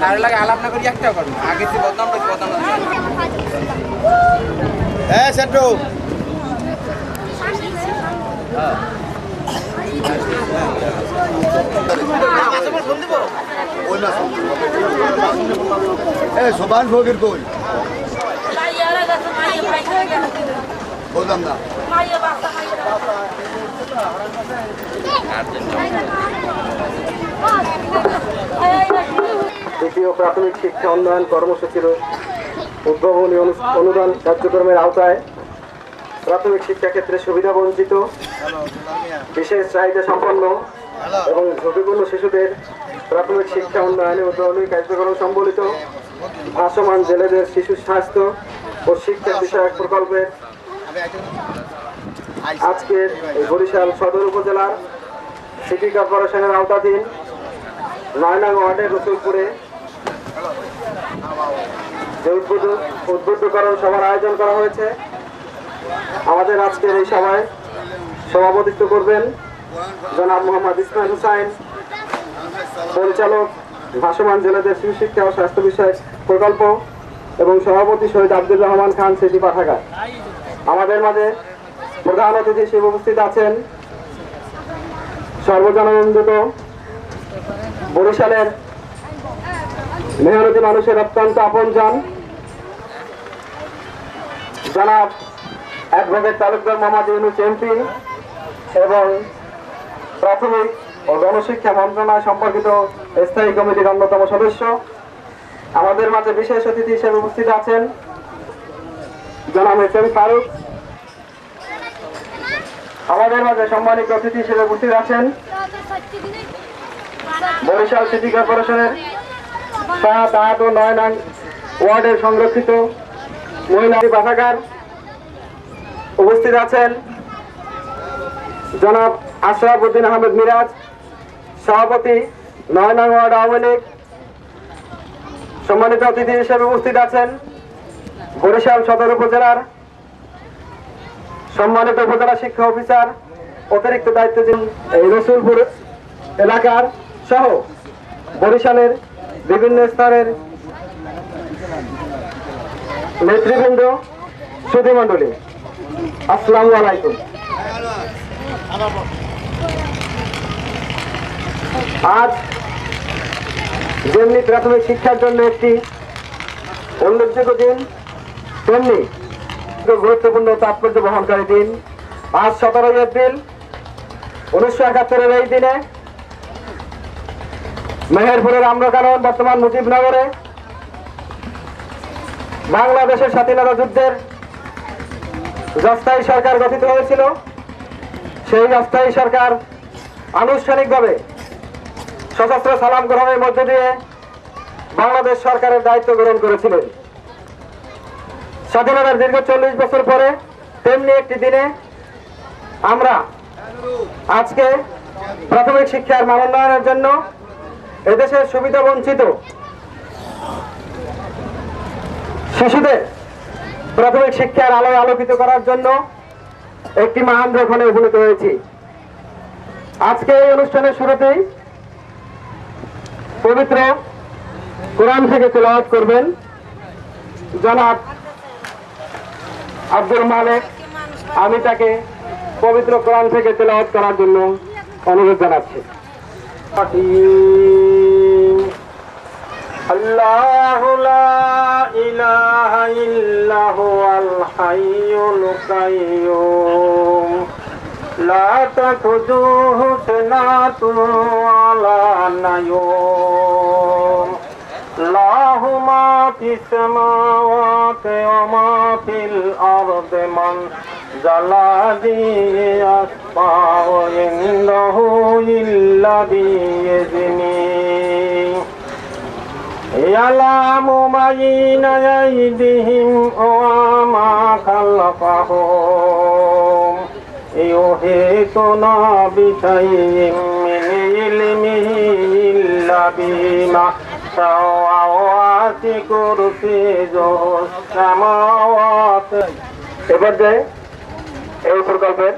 আর লাগে আলাপ না করি একটা করব আগে যে বদনাম হ্যাঁ সেটু সোবান ভোগের কই বললাম না দ্বিতীয় প্রাথমিক শিক্ষা উন্নয়ন কর্মসূচির উদ্ভাবনী অনুদান কার্যক্রমের আওতায় প্রাথমিক শিক্ষা ক্ষেত্রে সুবিধা বঞ্চিত বিশেষ চাহিদা সম্পন্ন এবং ঝুঁকিপূর্ণ শিশুদের প্রাথমিক শিক্ষা উন্নয়নে উদ্ভাবনী কার্যক্রম সম্বলিত ভাসমান জেলেদের শিশু স্বাস্থ্য ও শিক্ষা বিষয়ক প্রকল্পের আজকের বরিশাল সদর উপজেলার সিটি কর্পোরেশনের আওতাধীন ৯ নং ওয়ার্ডের রসুলপুরে যে উদ্বুদ্ধকরণ সভার আয়োজন করা হয়েছে। আমাদের আজকের এই সভায় সভাপতিত্ব করবেন জনাব মোহাম্মদ ইসমাইল হুসাইন, পরিচালক ভাসমান জেলেদের শিশু শিক্ষা ও স্বাস্থ্য বিষয়ক প্রকল্প, এবং সভাপতি শহীদ আব্দুর রহমান খান, সিটি পাঠাগার। আমাদের মাঝে প্রধান অতিথি হিসেবে উপস্থিত আছেন সর্বজননন্দিত বরিশালের মেহনতি মানুষের অত্যন্ত আপনজন জনাব অ্যাডভোকেট তালুকদার মোহাম্মদ ইউনূস এমপি এবং প্রাথমিক ও গণশিক্ষা মন্ত্রণালয় সম্পর্কিত স্থায়ী কমিটির অন্যতম সদস্য। আমাদের মাঝে বিশেষ অতিথি হিসেবে উপস্থিত আছেন জনাব এস.এম. ফারুক। আমাদের মাঝে সম্মানিত অতিথি হিসেবে উপস্থিত আছেন বরিশাল সিটি কর্পোরেশনের ৭, ৮ ও ৯ নং ওয়ার্ডের সংরক্ষিত মহিলা পাঠাগার। উপস্থিত আছেন জনাব আশরাফ উদ্দিন আহমেদ মিরাজ, সভাপতি ৯ নং ওয়ার্ড আওয়ামী লীগ। সম্মানিত অতিথি হিসেবে উপস্থিত আছেন বরিশাল সদর উপজেলার সম্মানিত উপজেলা শিক্ষা অফিসার, অতিরিক্ত দায়িত্বশীল এই রসুলপুর এলাকার সহ বরিশালের বিভিন্ন স্তরের নেতৃবৃন্দ, সুধীমণ্ডলী, আসসালামু আলাইকুম। আজ যেমনি প্রাথমিক শিক্ষার জন্য একটি উল্লেখযোগ্য দিন, তেমনি গুরুত্বপূর্ণ তাৎপর্য বহনকারী দিন। আজ 17 এপ্রিল 1971 এই দিনে মেহেরপুরের আম্রকানন বর্তমান মুজিবনগরে বাংলাদেশের স্বাধীনতা যুদ্ধের অস্থায়ী সরকার গঠিত হয়েছিল। সেই অস্থায়ী সরকার আনুষ্ঠানিকভাবে সশস্ত্র সালাম গ্রহণের মধ্য দিয়ে বাংলাদেশ সরকারের দায়িত্ব গ্রহণ করেছিলেন। স্বাধীনতার দীর্ঘ 40 বছর পরে তেমনি একটি দিনে আমরা আজকে প্রাথমিক শিক্ষার মান উন্নয়নের জন্য এদেশের সুবিধা বঞ্চিত শিশুদের প্রাথমিক শিক্ষার আলোয় আলোকিত করার জন্য একটি মহান যখনে উপনীত হয়েছি। আজকে এই অনুষ্ঠানের শুরুতেই পবিত্র কোরআন থেকে তেলাওয়াত করবেন জনাব আব্দুল মালেক। আমি তাকে পবিত্র কোরআন থেকে তেলাওয়াত করার জন্য অনুরোধ জানাচ্ছি। আল্লাহু লা ইলাহা ইল্লা হুয়াল হাইয়ুল কাইয়্যুম লা তাখুযুহু সিনাতুন ওয়ালা নাওম লাহু মা ফিস সামাওয়াতি ওয়া মা ফিল আরদি মান জালাযী ইয়াসফাউ ইনদাহু ইল্লা বিইذনিহি ইয়ালামু মা বাইনা আইদিহিম ওয়া মা খালফাহুম ইউহিতুনা বিশাইইন মিন ইলমিহি ইল্লা বিমা সাওয়াতি কুরসিয়ুস সামাওয়াতি। এবার যে এই প্রকল্পের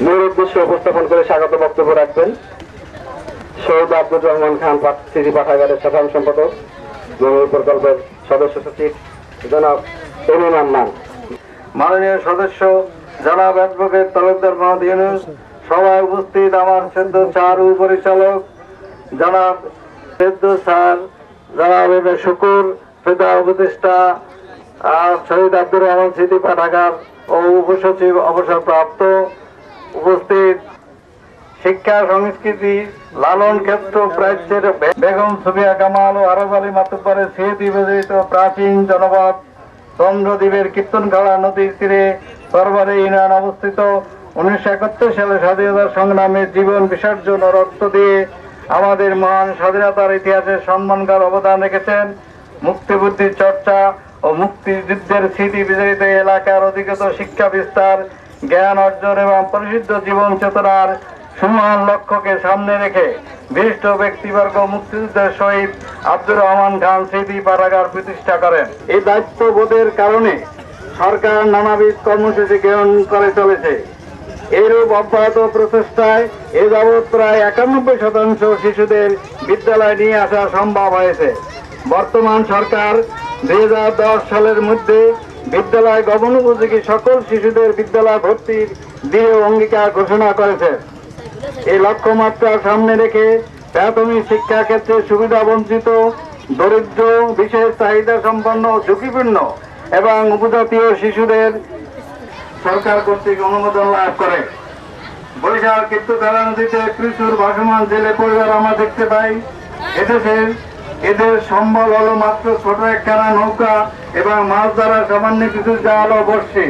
মূল উদ্দেশ্য উপস্থাপন করে স্বাগত বক্তব্য রাখবেন শহীদ আব্দুর রহমান খান স্মৃতি পাঠাগারের সাধারণ সম্পাদক এবং এই প্রকল্পের সদস্য সচিব জনাব এমিন আম্মান, মাননীয় সদস্য জনাব অ্যাডভোকেট তালুকদার মোহাম্মদ ইউনুস, সভায় উপস্থিত আমার শ্রদ্ধ স্যার উপপরিচালক জনাব শ্রদ্ধ স্যার জনাব এম এ শুকুর, ফেদা উপদেষ্টা শহীদ আব্দুর রহমান স্মৃতি পাঠাগার ও উপসচিব অবসরপ্রাপ্ত, উপস্থিত শিক্ষা সংস্কৃতি লালন ক্ষেত্র প্রাচ্যের বেগম সুফিয়া কামাল ও আরব আলী মাতুব্বরের স্মৃতি বিজড়িত প্রাচীন জনপদ চন্দ্রদ্বীপের কীর্তনখালা নদীর তীরে সরবরে ইউনিয়ন অবস্থিত 1971 সালে স্বাধীনতা সংগ্রামে জীবন বিসর্জন ও রক্ত দিয়ে আমাদের মহান স্বাধীনতার ইতিহাসে সম্মানকর অবদান রেখেছেন। মুক্তিযুদ্ধের চর্চা ও মুক্তিযুদ্ধের স্মৃতি বিজড়িত এলাকার অধিগত শিক্ষা বিস্তার, জ্ঞান অর্জন এবং পরিশুদ্ধ জীবন চেতনার সুমহান লক্ষ্যকে সামনে রেখে বিশিষ্ট ব্যক্তিবর্গ মুক্তিযুদ্ধের শহীদ আব্দুর রহমান খান স্মৃতি পাঠাগার প্রতিষ্ঠা করেন। এই দায়িত্ববোধের কারণে সরকার নানাবিধ কর্মসূচি গ্রহণ করে চলেছে। এইরূপ অব্যাহত প্রচেষ্টায় এ যাবৎ প্রায় 91% শিশুদের বিদ্যালয়ে নিয়ে আসা সম্ভব হয়েছে। বর্তমান সরকার 2010 সালের মধ্যে বিদ্যালয় গমন উপযোগী সকল শিশুদের বিদ্যালয় ভর্তির দৃঢ় অঙ্গীকার ঘোষণা করেছে। এই লক্ষ্যমাত্রা সামনে রেখে প্রাথমিক শিক্ষা ক্ষেত্রে সুবিধা বঞ্চিত, দরিদ্র, বিশেষ চাহিদা সম্পন্ন, ঝুঁকিপূর্ণ এবং উপজাতীয় শিশুদের সরকার কর্তৃক অনুমোদন লাভ করে। বরিশাল কীর্তনখালা নদীতে প্রচুর ভাসমান জেলে পরিবার আমরা দেখতে পাই। এদের সম্বল হলো মাত্র ছোট একখানা নৌকা এবং মাছ ধরার সামান্য কিছু জাল ও বর্ষি।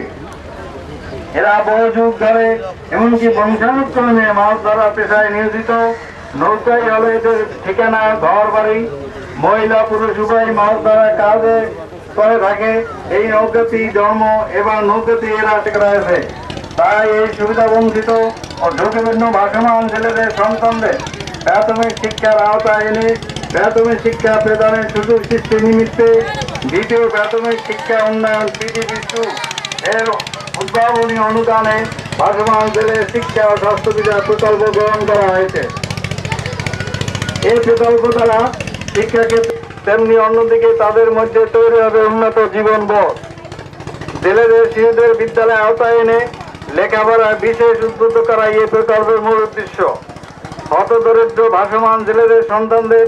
এরা বহু যুগ ধরে এমনকি বংশানুক্রমে মাছ ধরা পেশায় নিয়োজিত। নৌকাই হলো এদের ঠিকানা, ঘর বাড়ি। মহিলা পুরুষ উভয় মাছ ধরা কাজে করে থাকে। এই নৌকাতেই জন্ম এবং নৌকাতেই এরা রয়েছে। তাই এই সুবিধা বঞ্চিত ও ঝুঁকিপূর্ণ ভাসমান ছেলেদের সন্তানদের প্রাথমিক শিক্ষার আওতায় এনে প্রাথমিক শিক্ষা প্রদানের সুযোগ সৃষ্টি নিমিত্তে দ্বিতীয় প্রাথমিক শিক্ষা উন্নয়ন PDP-2 এর উদ্ভাবনী অনুদানে ভাসমান জেলের শিক্ষা ও স্বাস্থ্য বিদ্যা প্রকল্প গ্রহণ করা হয়েছে। এই প্রকল্প দ্বারা শিক্ষাক্ষেত্রে তেমনি অন্যদিকে তাদের মধ্যে তৈরি হবে উন্নত জীবনবোধ। জেলেদের শিশুদের বিদ্যালয়ে আওতায় এনে লেখাপড়ায় বিশেষ উদ্বুদ্ধ করা এই প্রকল্পের মূল উদ্দেশ্য। হতদরিদ্র ভাসমান জেলেদের সন্তানদের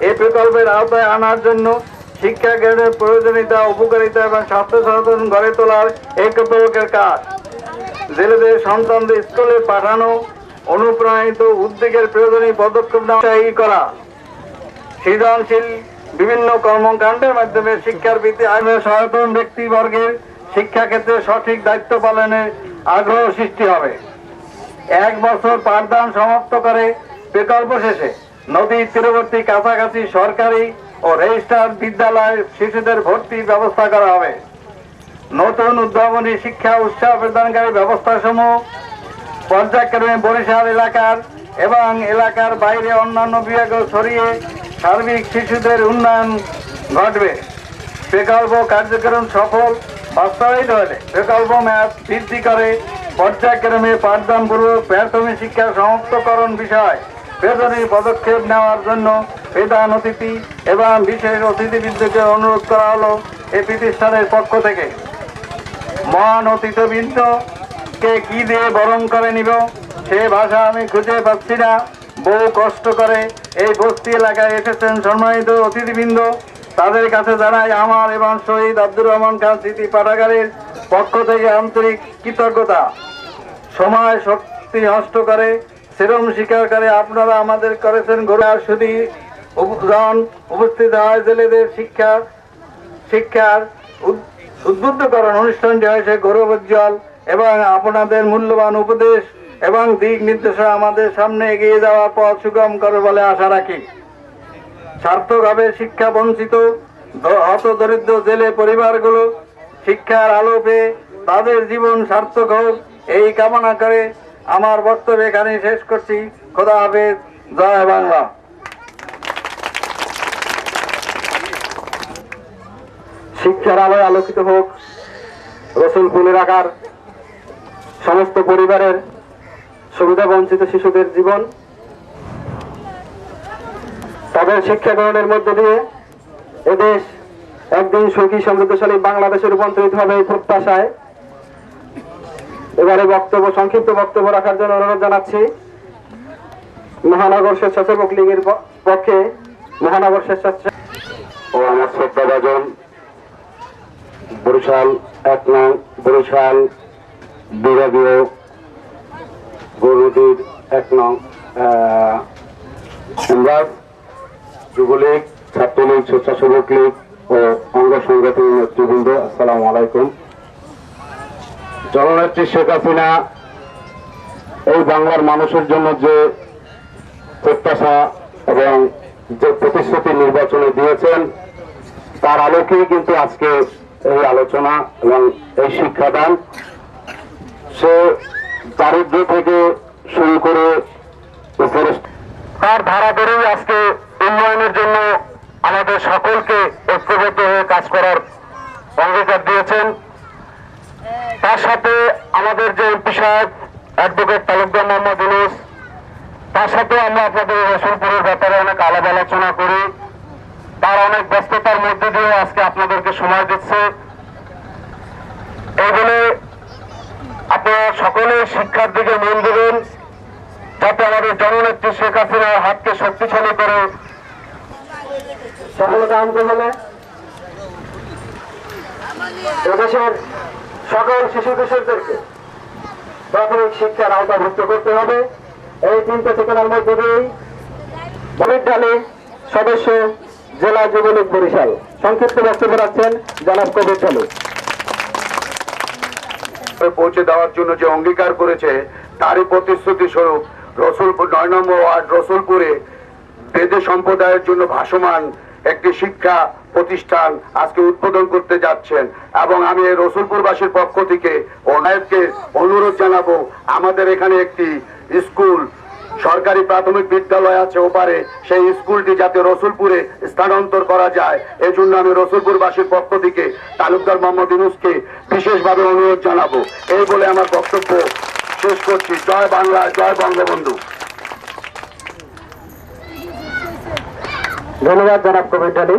এই প্রকল্পের আওতায় আনার জন্য শিক্ষা জ্ঞানের প্রয়োজনীয়তা, উপকারিতা এবং স্বাস্থ্য সচেতন গড়ে তোলার এই প্রকল্পের কাজ। জেলেদের সন্তানদের স্কুলে পাঠানো, অনুপ্রাণিত উদ্যোগের প্রয়োজনীয় পদক্ষেপ নেওয়া করা, সৃজনশীল বিভিন্ন কর্মকাণ্ডের মাধ্যমে শিক্ষার ভিত্তি সচেতন ব্যক্তিবর্গের শিক্ষাক্ষেত্রে সঠিক দায়িত্ব পালনের আগ্রহ সৃষ্টি হবে। 1 বছর পাঠদান সমাপ্ত করে প্রকল্প শেষে নদীর তীরবর্তী কাছাকাছি সরকারি ও রেজিস্টার্ড বিদ্যালয়ে শিশুদের ভর্তির ব্যবস্থা করা হবে। নতুন উদ্ভাবনী শিক্ষা উৎসাহ প্রদানকারী ব্যবস্থাসমূহ পর্যায়ক্রমে বরিশাল এলাকার এবং এলাকার বাইরে অন্যান্য বিভাগেও ছড়িয়ে সার্বিক শিশুদের উন্নয়ন ঘটবে। প্রকল্প কার্যক্রম সফল বাস্তবায়িত হলে প্রকল্প মেয়াদ বৃদ্ধি করে পর্যায়ক্রমে পাঠদানপূর্বক প্রাথমিক শিক্ষা সমাপ্তকরণ বিষয় প্রয়োজনীয় পদক্ষেপ নেওয়ার জন্য প্রধান অতিথি এবং বিশেষ অতিথিবৃন্দকে অনুরোধ করা হলো এই প্রতিষ্ঠানের পক্ষ থেকে। মহান অতিথিবৃন্দকে কি দিয়ে বরণ করে নিব সে ভাষা আমি খুঁজে পাচ্ছি না। বহু কষ্ট করে এই বস্তি এলাকায় এসেছেন সম্মানিত অতিথিবৃন্দ, তাদের কাছে জানাই আমার এবং শহীদ আব্দুর রহমান খান স্মৃতি পাঠাগারের পক্ষ থেকে আন্তরিক কৃতজ্ঞতা। সময় শক্তি নষ্ট করে শ্রম স্বীকার করে আপনারা আমাদের করেছেন গৌরব। শুধু উপস্থিত হয় জেলেদের শিক্ষার উদ্বুদ্ধকরণ অনুষ্ঠানটি হয়েছে গৌরবোজ্জ্বল এবং আপনাদের মূল্যবান উপদেশ এবং দিক নির্দেশনা আমাদের সামনে এগিয়ে যাওয়ার পথ সুগম করে বলে আশা রাখি। সার্থকভাবে শিক্ষা বঞ্চিত হতদরিদ্র জেলে পরিবারগুলো শিক্ষার আলো পেয়ে তাদের জীবন সার্থক হোক এই কামনা করে আমার বক্তব্য এখানে শেষ করছি। খোদা হাফেজ। জয় বাংলা। শিক্ষার আলোয় আলোকিত হোক রসুলপুর এলাকার সমস্ত পরিবারের সুবিধা বঞ্চিত শিশুদের জীবন। তাদের শিক্ষা গ্রহণের মধ্য দিয়ে এদেশ একদিন সুখী সমৃদ্ধশালী বাংলাদেশে রূপান্তরিত হবে এই প্রত্যাশায় এবারে সংক্ষিপ্ত বক্তব্য রাখার জন্য অনুরোধ জানাচ্ছি মহানগর স্বেচ্ছাসেবক লীগের পক্ষে মহানগর স্বেচ্ছাসেবক ও আমার শ্রদ্ধাভাজন বরিশাল 1 নং বরিশাল বিভাগীয় গৌরদীর 1 নং যুবলীগ ছাত্রলীগ স্বেচ্ছাসেবক লীগ ও অঙ্গ সংগঠনের নেতৃবৃন্দ, আসসালামু আলাইকুম। জননেত্রী শেখ হাসিনা এই বাংলার মানুষের জন্য যে প্রত্যাশা এবং যে প্রতিশ্রুতি নির্বাচনে দিয়েছেন তার আলোকেই কিন্তু আজকে এই আলোচনা এবং এই শিক্ষাদান। সে দারিদ্র্য থেকে শুরু করে তার ধারা ধরেই আজকে উন্নয়নের জন্য আমাদের সকলকে ঐক্যবদ্ধ হয়ে কাজ করার অঙ্গীকার দিয়েছেন। তার সাথে আমাদের যে এমপি সাহেব অ্যাডভোকেট তালুকদার মোহাম্মদ ইউনূস, তার সাথে আমরা আপনাদের রসুলপুরের ব্যাপারে অনেক আলাপ আলোচনা করি। তার অনেক ব্যস্ততার মধ্যে দিয়ে আজকে আপনাদেরকে সময় দিচ্ছে। এই বলে আপনারা সকলে শিক্ষার দিকে মন দেবেন, যাতে আমাদের জননেত্রী শেখ হাসিনার হাতকে শক্তিশালী করে সফলতা আনতে হলে এদেশের সকল শিশু কিশোরদেরকে প্রাথমিক শিক্ষার আওতাভুক্ত করতে হবে। এই 3টে ঠিকানার মধ্যে দিয়েই বরিশালী সদস্য জেলা যুবলীগ বরিশাল সংক্ষিপ্ত বক্তব্য রাখছেন জনাব কবির চালু। পৌঁছে দেওয়ার জন্য যে অঙ্গীকার করেছে তারই প্রতিশ্রুতি স্বরূপ রসুলপুর 9 নম্বর ওয়ার্ড রসুলপুরে বেদে সম্প্রদায়ের জন্য ভাসমান একটি শিক্ষা প্রতিষ্ঠান আজকে উদ্বোধন করতে যাচ্ছেন এবং আমি এই রসুলপুরবাসীর পক্ষ থেকে ও নায়েবকে অনুরোধ জানাবো, আমাদের এখানে একটি স্কুল সরকারি প্রাথমিক বিদ্যালয় আছে ওপারে, সেই স্কুলটি যাতে রসুলপুরে স্থানান্তর করা যায় এজন্য আমি রসুলপুরবাসীর পক্ষ থেকে তালুকদার মোহাম্মদ ইউনূসকে বিশেষভাবে অনুরোধ জানাবো। এই বলে আমার বক্তব্য শেষ করছি। জয় বাংলা, জয় বঙ্গবন্ধু। ধন্যবাদ জনাব কবির চালু।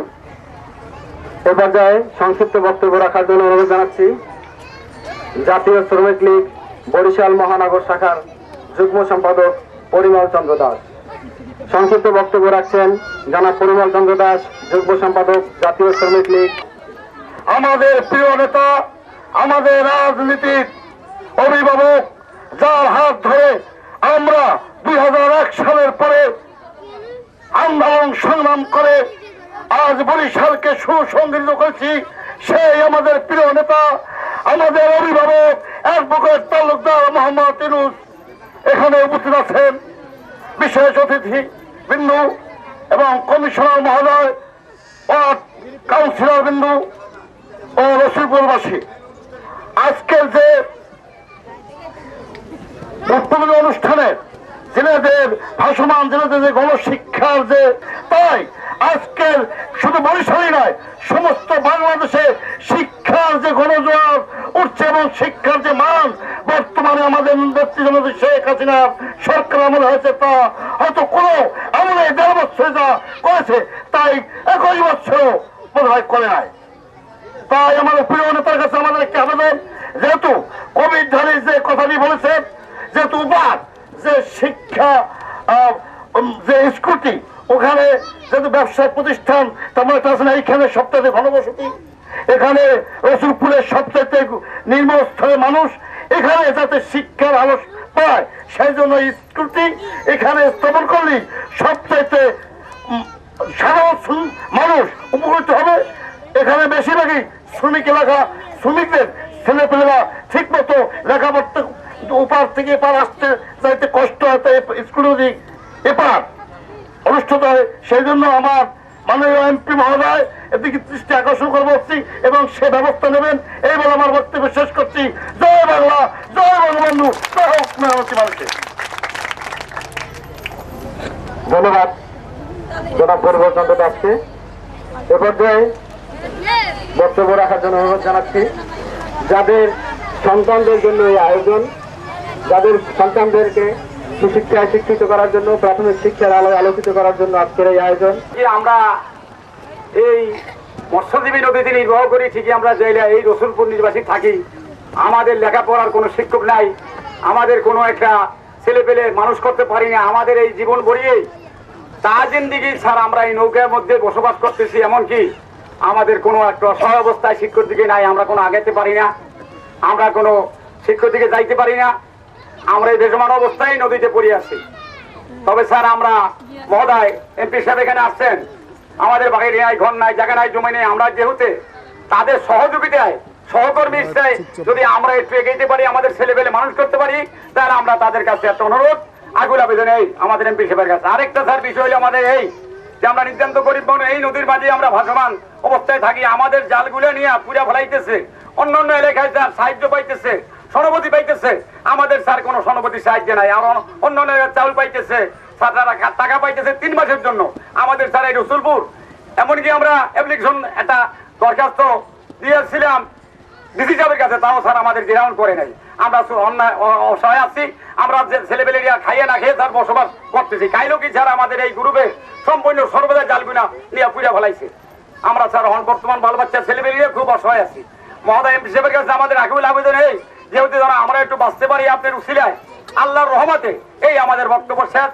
এ পর্যায়ে সংক্ষিপ্ত বক্তব্য রাখার জন্য অনুরোধ জানাচ্ছি জাতীয় শ্রমিক লীগ বরিশাল মহানগর শাখার যুগ্ম সম্পাদক পরিমল চন্দ্র দাস। সংক্ষিপ্ত বক্তব্য রাখছেন জনাব পরিমল চন্দ্র দাস, যুগ্ম সম্পাদক জাতীয় শ্রমিক লীগ। আমাদের প্রিয় নেতা, আমাদের রাজনীতির অভিভাবক, যার হাত ধরে আমরা 2001 সালের পরে আন্দোলন সংগ্রাম করে আজ বরিশালকে সুসংগঠিত করেছি, সেই আমাদের প্রিয় নেতা, আমাদের অভিভাবক অ্যাডভোকেট তালুকদার মোহাম্মদ ইউনূস এখানে উপস্থিত আছেন। বিশেষ অতিথি বিন্দু এবং কমিশনার মহোদয়, ওয়ার্ড কাউন্সিলর বিন্দু ও রসুলপুরবাসী, আজকের যে উদ্বোধনী অনুষ্ঠানে জেলেদের ভাসমান জেলেদের যে গণশিক্ষার যে তাই আজকের শুধু বরিশালই নয় সমস্ত বাংলাদেশে শিক্ষার যে গণজোয়ার উঠছে এবং শিক্ষার যে মান বর্তমানে আমাদের নেত্রী জনতা শেখ হাসিনা সরকার আমলে হয়েছে তা হয়তো কোনো আমলে 1.5 বছরে যা করেছে তাই 21 বছর বোধ হয় করে নাই। তাই আমাদের প্রিয় নেতার কাছে আমাদের একটি আবেদন, যেহেতু কোভিড ধারী যে কথাটি বলেছেন, যেহেতু যে শিক্ষা যে স্কুলটি ওখানে যেহেতু ব্যবসায়িক প্রতিষ্ঠান তেমন একটা আছে না, এইখানে সবচেয়ে ঘনবসতি, এখানে রসুলপুরের সবচেয়ে নিম্ন স্তরের মানুষ এখানে যাতে শিক্ষার আলো পায় সেই জন্য স্কুলটি এখানে স্থাপন করলেই সবচাইতে সাধারণ মানুষ উপকৃত হবে। এখানে বেশিরভাগই শ্রমিক এলাকা, শ্রমিকদের ছেলেপেলেরা ঠিক মতো লেখাপড়তে ওপার থেকে এপার আসতে যাইতে কষ্ট হয়, স্কুল এপার অনুষ্ঠিত হয়। সেই জন্য আমার মাননীয় এমপি মহোদয় এদিকে দৃষ্টি আকর্ষণ করছি এবং সে ব্যবস্থা নেবেন এই বলে আমার বক্তব্য শেষ করছি। জয় বাংলা, জয় বঙ্গবন্ধু, জয় হোক মেহনতি মানুষের। ধন্যবাদ জনাব পরিমল চন্দ্র দাসকে। এ পর্যায়ে বক্তব্য রাখার জন্য অনুরোধ জানাচ্ছি যাদের সন্তানদের জন্য এই আয়োজন, যাদের সন্তানদেরকে সুশিক্ষায় শিক্ষিত করার জন্য, প্রাথমিক শিক্ষার আলোয় আলোকিত করার জন্য আজকের এই আয়োজন। আমরা এই মৎস্যজীবী নদীতে নির্বাহ করি, ঠিকই আমরা জেলে এই রসুলপুর নির্বাসী থাকি। আমাদের লেখাপড়ার কোনো শিক্ষক নাই, আমাদের কোনো একটা ছেলে পেলে মানুষ করতে পারি না। আমাদের এই জীবন ভরিয়েই তা জিন্দিগি ছাড়া আমরা এই নৌকার মধ্যে বসবাস করতেছি। এমনকি আমাদের কোনো একটা সহায় অবস্থায় শিক্ষক দিকে নাই, আমরা কোনো আগাইতে পারি না, আমরা কোনো শিক্ষক দিকে যাইতে পারি না। আমরা এই বেজমান অবস্থায় নদীতে পড়ে আছি। তবে স্যার, আমরা মহোদয় এমপি সাহেব এখানে আসছেন, আমাদের বাইরে নাই, ঘর নাই, জায়গা নাই, জমি নেই। আমরা যেহেতু তাদের সহযোগিতায় সহকর্মী হিসেবে যদি আমরা একটু এগিয়ে পারি, আমাদের ছেলেপেলে মানুষ করতে পারি, তাহলে আমরা তাদের কাছে একটা অনুরোধ আগুল আবেদন এই আমাদের এমপি সাহেবের কাছে। আরেকটা স্যার বিষয় হলো আমাদের এই যে আমরা নিতান্ত গরিব মানুষ, এই নদীর মাঝে আমরা ভাসমান অবস্থায় থাকি। আমাদের জালগুলো নিয়ে পুরা ফেলাইতেছে, অন্য অন্য এলাকায় স্যার সাহায্য পাইতেছে, সনপতি পাইতেছে। আমাদের স্যার কোনো সনপতি সাহায্য নাই। আর অন্য অন্য চাউল পাইতেছে, স্যাররা টাকা পাইতেছে 3 মাসের জন্য। আমাদের স্যার এই রসুলপুর, এমনকি আমরা অ্যাপ্লিকেশন একটা দরখাস্ত দিয়েছিলাম ডিসি সাহেবের কাছে, তাও স্যার আমাদের গ্রহণ করে নাই। আমরা অসহায় আছি, আমরা ছেলেপেলেরা খাইয়ে না খেয়ে স্যার বসবাস করতেছি। খাইলো কি স্যার, আমাদের এই গ্রুপে সম্পূর্ণ সর্বদা জালগুনা নিয়ে পুজা ফেলাইছে। আমরা স্যার বর্তমান বাল বাচ্চা ছেলেপেলেরা খুব অসহায় আছি। মহোদয় এমপি সাহেবের কাছে আমাদের আগুল আবেদন এই, যেহেতু ধরো আমরা একটু বাঁচতে পারি আপনার উসিলায়, আল্লাহর রহমতে। এই আমাদের বক্তব্য শেষ।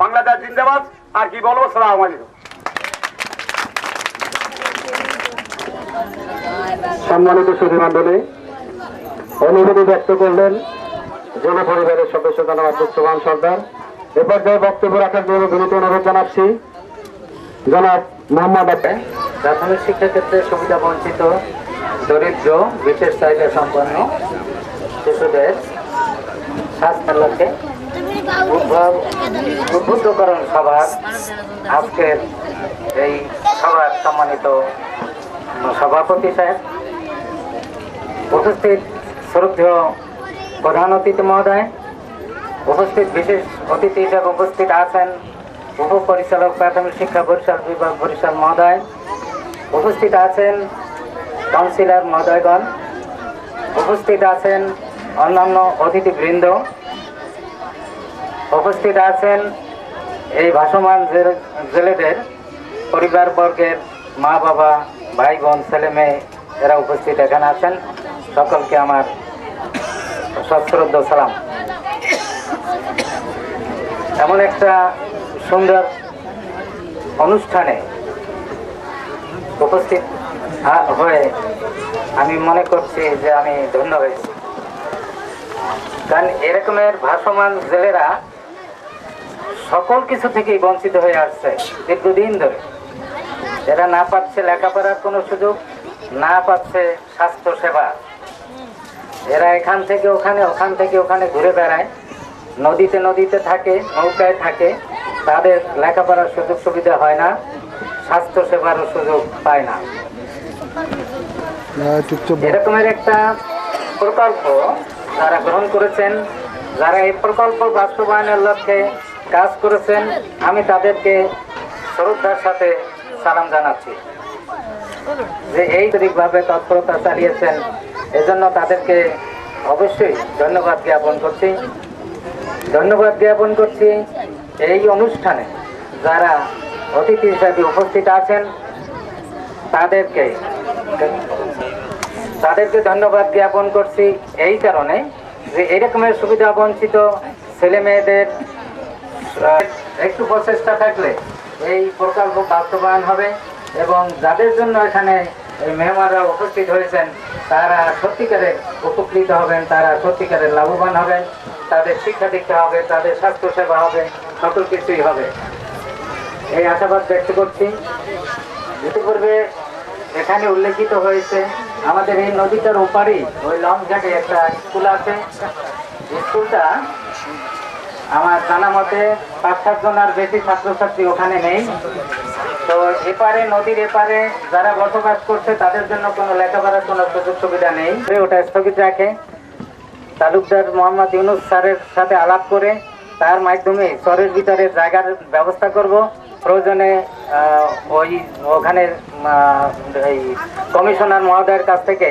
বাংলাদেশ জিন্দাবাদ। আর কি বলবো, সালাম আলাইকুম। সম্মানিত সুধী মণ্ডলী, অনুভূতি ব্যক্ত করলেন যুব পরিবারের সদস্য জনাব আব্দুল সোবহান সর্দার। এ পর্যায়ে বক্তব্য রাখার জন্য বিনীত অনুরোধ জানাচ্ছি জনাব মোহাম্মদ আব্বাস। প্রাথমিক শিক্ষাক্ষেত্রে সুবিধা বঞ্চিত, দরিদ্র, বিশেষ চাহিদা সম্পন্ন শিশুদের স্বাস্থ্যের লক্ষ্যে উদ্বুদ্ধকরণ সভার আজকের এই সভার সম্মানিত সভাপতি সাহেব, উপস্থিত শ্রদ্ধেয় প্রধান অতিথি মহোদয়, উপস্থিত বিশেষ অতিথি হিসেবে উপস্থিত আছেন উপপরিচালক প্রাথমিক শিক্ষা বরিশাল বিভাগ বরিশাল মহোদয়, উপস্থিত আছেন কাউন্সিলর মহোদয়গণ, উপস্থিত আছেন অন্যান্য অতিথিবৃন্দ, উপস্থিত আছেন এই ভাসমান জেলেদের পরিবারবর্গের মা বাবা, ভাই বোন, ছেলে মেয়ে, এরা উপস্থিত এখানে আছেন। সকলকে আমার সশ্রদ্ধ সালাম। এমন একটা সুন্দর অনুষ্ঠানে উপস্থিত হয়ে আমি মনে করছি যে আমি ধন্য হয়েছি। কারণ এরকমের ভাসমান জেলেরা সকল কিছু থেকেই বঞ্চিত হয়ে আসছে দীর্ঘদিন ধরে। এরা না পাচ্ছে লেখাপড়ার কোনো সুযোগ, না পাচ্ছে স্বাস্থ্য সেবা। এরা এখান থেকে ওখানে, ওখান থেকে ওখানে ঘুরে বেড়ায়, নদীতে নদীতে থাকে, নৌকায় থাকে। তাদের লেখাপড়ার সুযোগ সুবিধা হয় না, স্বাস্থ্য সেবারও সুযোগ পায় না। এরকমের একটা প্রকল্প যারা গ্রহণ করেছেন, যারা এই প্রকল্প বাস্তবায়নের লক্ষ্যে কাজ করেছেন, আমি তাদেরকে শ্রদ্ধার সাথে সালাম জানাচ্ছি যে এই সঠিকভাবে তৎপরতা চালিয়েছেন। এজন্য তাদেরকে অবশ্যই ধন্যবাদ জ্ঞাপন করছি। ধন্যবাদ জ্ঞাপন করছি এই অনুষ্ঠানে যারা অতিথি হিসাবে উপস্থিত আছেন তাদেরকে ধন্যবাদ জ্ঞাপন করছি এই কারণে যে এরকমের সুবিধা বঞ্চিত ছেলে মেয়েদের একটু প্রচেষ্টা থাকলে এই প্রকল্প বাস্তবায়ন হবে এবং যাদের জন্য এখানে এই মেহমানরা উপস্থিত হয়েছেন তারা সত্যিকারের উপকৃত হবেন, তারা সত্যিকারের লাভবান হবেন, তাদের শিক্ষা দীক্ষা হবে, তাদের স্বাস্থ্য সেবা হবে, সকল কিছুই হবে, এই আশাবাদ ব্যক্ত করছি। ইতিপূর্বে এখানে উল্লেখিত হয়েছে আমাদের এই নদীটার ওপারেই ওই লংঘাটে একটা স্কুল আছে। স্কুলটা আমার জানা মতে 5-7 জন আর বেশি ছাত্রছাত্রী ওখানে নেই। তো এপারে, নদীর এপারে যারা বসবাস করছে তাদের জন্য কোনো লেখাপড়ার কোনো সুযোগ সুবিধা নেই। ওটা স্থগিত রাখে তালুকদার মোহাম্মদ ইউনুস স্যারের সাথে আলাপ করে তার মাধ্যমে শহরের ভিতরে জায়গার ব্যবস্থা করব। প্রয়োজনে ওখানে এই কমিশনার মহোদয়ের কাছ থেকে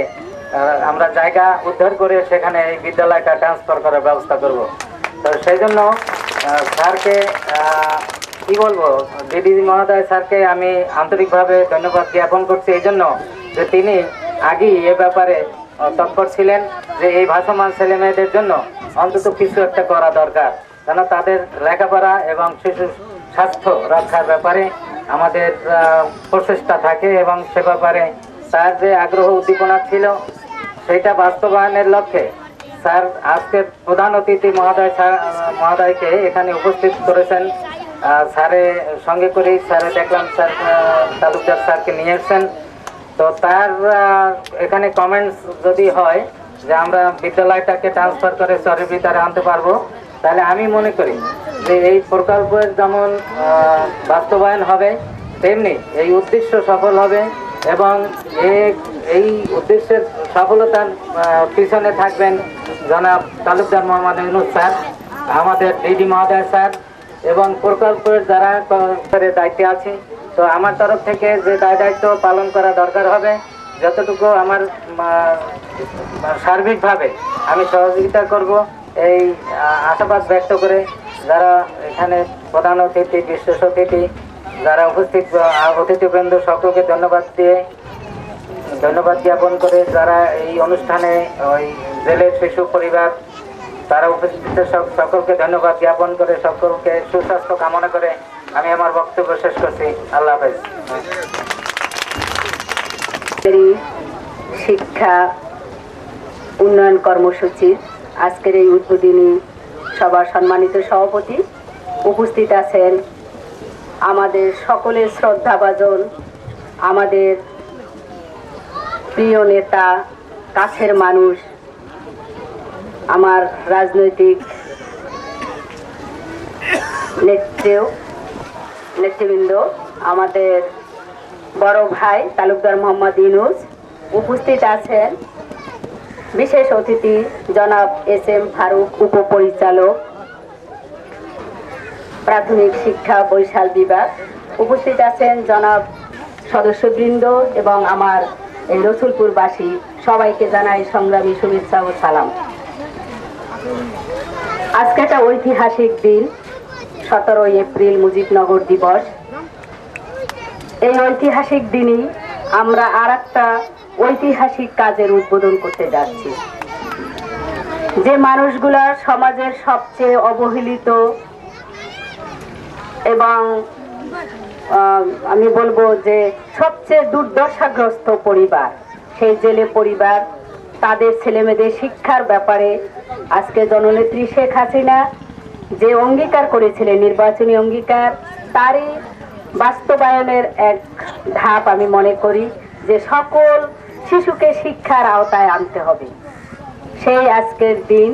আমরা জায়গা উদ্ধার করে সেখানে এই বিদ্যালয়টা ট্রান্সফার করার ব্যবস্থা করব। তো সেই জন্য স্যারকে কি বলবো, দিদি মহোদয় স্যারকে আমি আন্তরিকভাবে ধন্যবাদ জ্ঞাপন করছি এই জন্য যে তিনি আগেই এ ব্যাপারে তৎপর ছিলেন যে এই ভাসমান ছেলে মেয়েদের জন্য অন্তত কিছু একটা করা দরকার, কেন তাদের লেখাপড়া এবং শিশু স্বাস্থ্য রক্ষার ব্যাপারে আমাদের প্রচেষ্টা থাকে এবং সে ব্যাপারে তার যে আগ্রহ উদ্দীপনা ছিল সেটা বাস্তবায়নের লক্ষ্যে স্যার আজকের প্রধান অতিথি মহোদয়কে এখানে উপস্থিত করেছেন। স্যারের সঙ্গে করেই স্যারে দেখলাম স্যার তালুকদার স্যারকে নিয়ে এসছেন। তো তার এখানে কমেন্টস যদি হয় যে আমরা বিদ্যালয়টাকে ট্রান্সফার করে শহরের ভিতরে আনতে পারবো, তাহলে আমি মনে করি যে এই প্রকল্পের যেমন বাস্তবায়ন হবে তেমনি এই উদ্দেশ্য সফল হবে এবং এই উদ্দেশ্যের সফলতার পিছনে থাকবেন জনাব তালুকদার মোহাম্মদ ইউনুস স্যার, আমাদের ডিডি মহোদয় স্যার এবং প্রকল্পের যারা দায়িত্বে আছে। তো আমার তরফ থেকে যে দায়িত্ব পালন করা দরকার হবে যতটুকু আমার সার্বিকভাবে আমি সহযোগিতা করব এই আশাবাদ ব্যক্ত করে যারা এখানে প্রধান অতিথি বিশেষ অতিথি যারা উপস্থিত অতিথিবৃন্দ সকলকে ধন্যবাদ জ্ঞাপন করে যারা এই অনুষ্ঠানে ওই জেলের শিশু পরিবার তারা উপস্থিত সকলকে ধন্যবাদ জ্ঞাপন করে সকলকে সুস্বাস্থ্য কামনা করে আমি আমার বক্তব্য শেষ করছি। আল্লাহ হাফেজ। শিক্ষা উন্নয়ন কর্মসূচির আজকের এই উদ্বোধনী সভার সম্মানিত সভাপতি উপস্থিত আছেন আমাদের সকলের শ্রদ্ধাভাজন আমাদের প্রিয় নেতা কাছের মানুষ আমার রাজনৈতিক নেতৃবৃন্দ আমাদের বড় ভাই তালুকদার মোহাম্মদ ইউনুস উপস্থিত আছেন বিশেষ অতিথি জনাব এস.এম. ফারুক উপপরিচালক প্রাথমিক শিক্ষা বরিশাল বিভাগ উপস্থিত আছেন জনাব সদস্যবৃন্দ এবং আমার এই রসুলপুরবাসী সবাইকে জানাই সংগ্রামী শুভেচ্ছা ও সালাম। আজকে একটা ঐতিহাসিক দিন 17 এপ্রিল মুজিবনগর দিবস। এই ঐতিহাসিক দিনই আমরা আর একটা ঐতিহাসিক কাজের উদ্বোধন করতে যাচ্ছি। যে মানুষগুলা সমাজের সবচেয়ে অবহেলিত এবং আমি বলবো যে সবচেয়ে দুর্দশাগ্রস্ত পরিবার, সেই জেলে পরিবার, তাদের ছেলেমেয়েদের শিক্ষার ব্যাপারে আজকে জননেত্রী শেখ হাসিনা যে অঙ্গীকার করেছিলেন নির্বাচনী অঙ্গীকার, তারই বাস্তবায়নের এক ধাপ আমি মনে করি যে সকল শিশুকে শিক্ষার আওতায় আনতে হবে। সেই আজকের দিন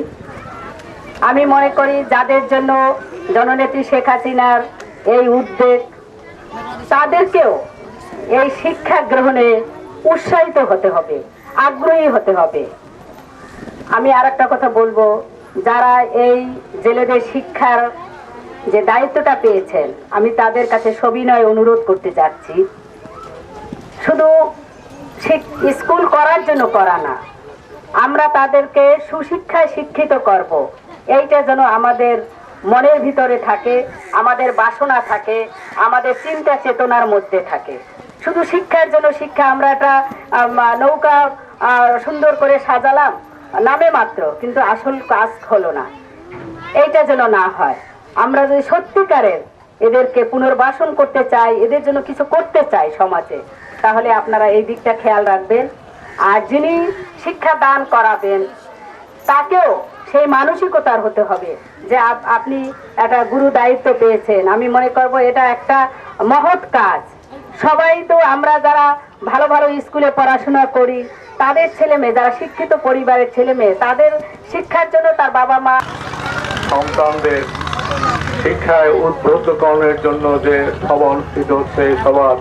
আমি মনে করি যাদের জন্য জননেত্রী শেখ হাসিনার এই উদ্যোগ, তাদেরকেও এই শিক্ষা গ্রহণে উৎসাহিত হতে হবে, আগ্রহী হতে হবে। আমি আর একটা কথা বলবো, যারা এই জেলেদের শিক্ষার যে দায়িত্বটা পেয়েছেন আমি তাদের কাছে সবিনয় অনুরোধ করতে যাচ্ছি, শুধু স্কুল করার জন্য করা না, আমরা তাদেরকে সুশিক্ষায় শিক্ষিত করব, এইটা যেন আমাদের মনের ভিতরে থাকে, আমাদের বাসনা থাকে, আমাদের চিন্তা চেতনার মধ্যে থাকে। শুধু শিক্ষার জন্য শিক্ষা, আমরা একটা নৌকা সুন্দর করে সাজালাম নামে মাত্র, কিন্তু আসল কাজ হলো না, এইটা যেন না হয়। আমরা যদি সত্যিকারের এদেরকে পুনর্বাসন করতে চাই, এদের জন্য কিছু করতে চাই সমাজে, তাহলে আপনারা এই দিকটা খেয়াল রাখবেন। আর যিনি শিক্ষা দান করাবেন তাকেও সেই মানসিকতার হতে হবে যে আপনি একটা গুরু দায়িত্ব পেয়েছেন। আমি মনে করব এটা একটা মহৎ কাজ। সবাই তো আমরা যারা ভালো ভালো স্কুলে পড়াশোনা করি, তাদের ছেলে মেয়ে, যারা শিক্ষিত পরিবারের ছেলে মেয়ে, তাদের শিক্ষার জন্য তার বাবা মা সন্তানদের শিক্ষায় উদ্বুদ্ধকরণের জন্য যে সভা অনুষ্ঠিত হচ্ছে, সবার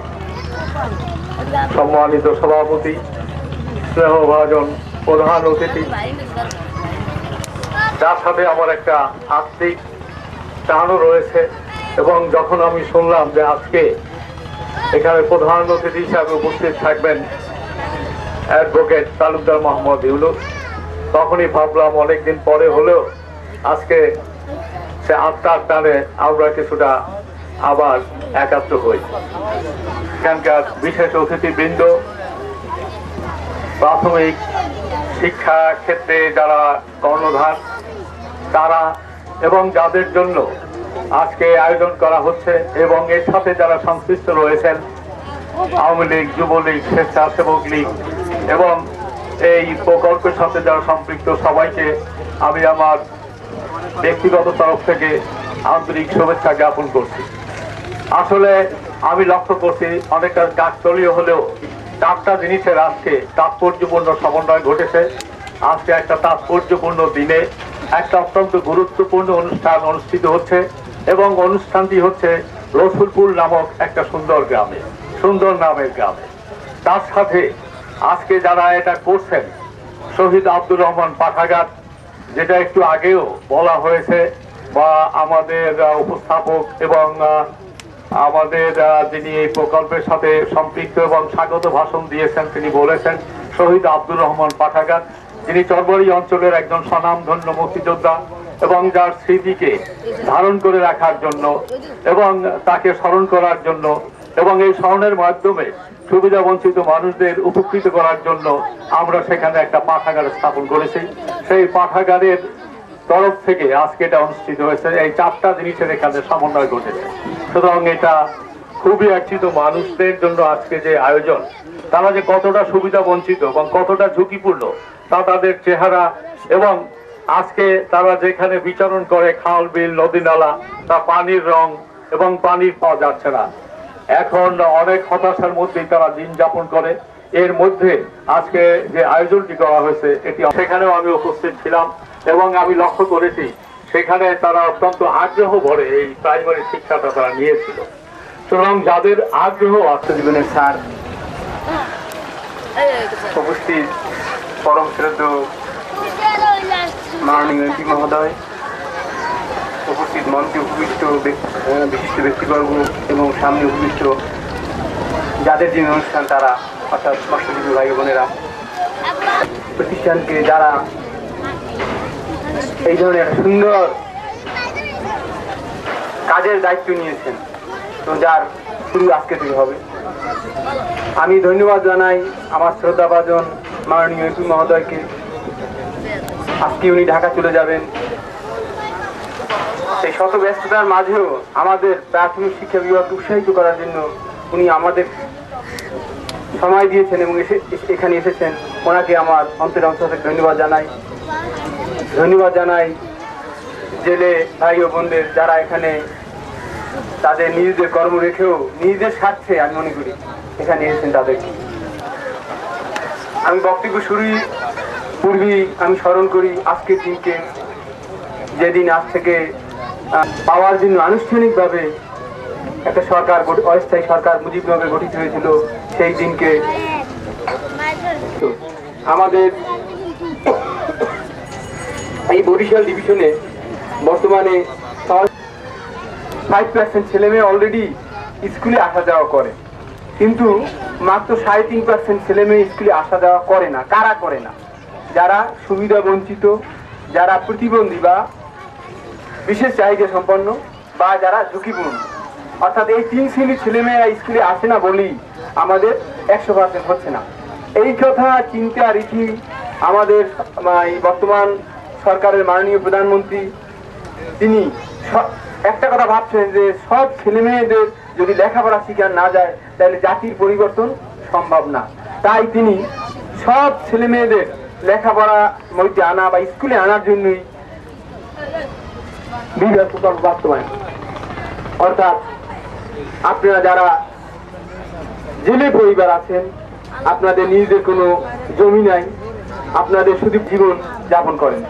সম্মানিত সভাপতি, স্নেহভাজন প্রধান অতিথি, যার সাথে আমার একটা আত্মিক টানও রয়েছে। এবং যখন আমি শুনলাম যে আজকে এখানে প্রধান অতিথি হিসাবে উপস্থিত থাকবেন অ্যাডভোকেট তালুকদার মোহাম্মদ ইউনুস, তখনই ভাবলাম অনেকদিন পরে হলেও আজকে সে আত্মার টানে আমরা কিছুটা আবার একাত্র হই। এখানকার বিশেষ অতিথিবৃন্দ, প্রাথমিক শিক্ষা ক্ষেত্রে যারা কর্ণধার তারা এবং যাদের জন্য আজকে আয়োজন করা হচ্ছে এবং এর সাথে যারা সংশ্লিষ্ট রয়েছেন, আওয়ামী লীগ, যুবলীগ, স্বেচ্ছাসেবক লীগ এবং এই প্রকল্পের সাথে যারা সম্পৃক্ত সবাইকে আমি আমার ব্যক্তিগত তরফ থেকে আন্তরিক শুভেচ্ছা জ্ঞাপন করছি। আসলে আমি লক্ষ্য করছি অনেকটা কাকতালীয় হলেও 4টা জিনিসের আজকে তাৎপর্যপূর্ণ সমন্বয় ঘটেছে। আজকে একটা তাৎপর্যপূর্ণ দিনে একটা অত্যন্ত গুরুত্বপূর্ণ অনুষ্ঠান অনুষ্ঠিত হচ্ছে এবং অনুষ্ঠানটি হচ্ছে রসুলপুর নামক একটা সুন্দর গ্রামে, সুন্দর নামের গ্রামে। তার সাথে আজকে যারা এটা করছেন, শহীদ আব্দুর রহমান পাঠাগার, যেটা একটু আগেও বলা হয়েছে বা আমাদের উপস্থাপক এবং আমাদের যিনি এই প্রকল্পের সাথে সম্পৃক্ত এবং স্বাগত ভাষণ দিয়েছেন তিনি বলেছেন শহীদ আব্দুর রহমান পাঠাগার, যিনি চরবাড়ি অঞ্চলের একজন স্বনামধন্য মুক্তিযোদ্ধা এবং যার স্মৃতিকে ধারণ করে রাখার জন্য এবং তাকে স্মরণ করার জন্য এবং এই স্মরণের মাধ্যমে সুবিধা বঞ্চিত মানুষদের উপকৃত করার জন্য আমরা সেখানে একটা পাঠাগার স্থাপন করেছি। সেই পাঠাগারের তরফ থেকে আজকে এটা অনুষ্ঠিত হয়েছে। এই 4টা জিনিসের এখানে সমন্বয় ঘটেছে। সুতরাং এটা খুবই একচিত মানুষদের জন্য আজকে যে আয়োজন, তারা যে কতটা সুবিধা বঞ্চিত এবং কতটা ঝুঁকিপূর্ণ তা তাদের চেহারা এবং আজকে তারা যেখানে বিচরণ করে খাল বিল নদী নালা, তা পানির রং এবং পানির পাওয়া যাচ্ছে না। এখন অনেক হতাশার মধ্যেই তারা দিন যাপন করে। এর মধ্যে আজকে যে আয়োজনটি করা হয়েছে এটি সেখানেও আমি উপস্থিত ছিলাম এবং আমি লক্ষ্য করেছি সেখানে তারা অত্যন্ত আগ্রহ ভরে এই প্রাইমারি শিক্ষাটা তারা নিয়েছিল। সুতরাং যাদের আগ্রহ আছে জীবনের স্যার উপস্থিত পরম শ্রদ্ধেয় মাননীয় এমপি মহোদয়, উপস্থিত মঞ্চে উপবিষ্ট বিশিষ্ট ব্যক্তিবর্গ এবং সামনে উপবিষ্ট যাদের যে অনুষ্ঠান তারা অর্থাৎ মৎস্যজীবী ভাই বোনেরা, প্রতিষ্ঠানকে যারা এই ধরনের একটা সুন্দর কাজের দায়িত্ব নিয়েছেন, তো যার শুরু আজকে থেকে হবে। আমি ধন্যবাদ জানাই আমার শ্রদ্ধাভাজন মাননীয় এমপি মহোদয়কে। আজকে উনি ঢাকা চলে যাবেন, এই শত ব্যস্ততার মাঝেও আমাদের প্রাথমিক শিক্ষা বিভাগকে উৎসাহিত করার জন্য উনি আমাদের সময় দিয়েছেন এবং এখানে এসেছেন। ওনাকে আমার অন্তরের অন্তর থেকে ধন্যবাদ জানাই। ধন্যবাদ জানাই জেলে ভাই ও বোনদের যারা এখানে তাদের নিজেদের কর্ম রেখেও নিজেদের স্বার্থে আমি মনে করি এখানে এসেছেন তাদেরকে। আমি বক্তব্য শুরুই পূর্বেই আমি স্মরণ করি আজকের দিনকে, যেদিন আজ থেকে পাওয়ার জন্য আনুষ্ঠানিকভাবে একটা সরকার, অস্থায়ী সরকার মুজিবনগরে গঠিত হয়েছিল, সেই দিনকে আমাদের এই বরিশাল ডিভিশনে বর্তমানে 5% ছেলে মেয়ে অলরেডি স্কুলে আসা যাওয়া করে, কিন্তু মাত্র 3.5% ছেলে মেয়ে স্কুলে আসা যাওয়া করে না। কারা করে না? যারা সুবিধা বঞ্চিত, যারা প্রতিবন্ধী বা বিশেষ চাহিদা সম্পন্ন বা যারা ঝুঁকিপূর্ণ। অর্থাৎ এই 3 শ্রেণীর ছেলেমেয়েরা স্কুলে আসে না বলেই আমাদের 100% হচ্ছে না। এই কথা চিন্তা রেখে আমাদের বর্তমান সরকারের মাননীয় প্রধানমন্ত্রী তিনি একটা কথা ভাবছেন যে সব ছেলেমেয়েদের যদি লেখাপড়া শিখান না যায় তাহলে জাতির পরিবর্তন সম্ভব না। তাই তিনি সব ছেলেমেয়েদের লেখাপড়া মধ্যে আনা বা স্কুলে আনার জন্যই বিভাগ প্রকল্প বাস্তবায়ন। অর্থাৎ আপনারা যারা জেলে পরিবার আছেন, আপনাদের নিজেদের কোনো জমি নাই, আপনাদের শুধু জীবন যাপন করেন,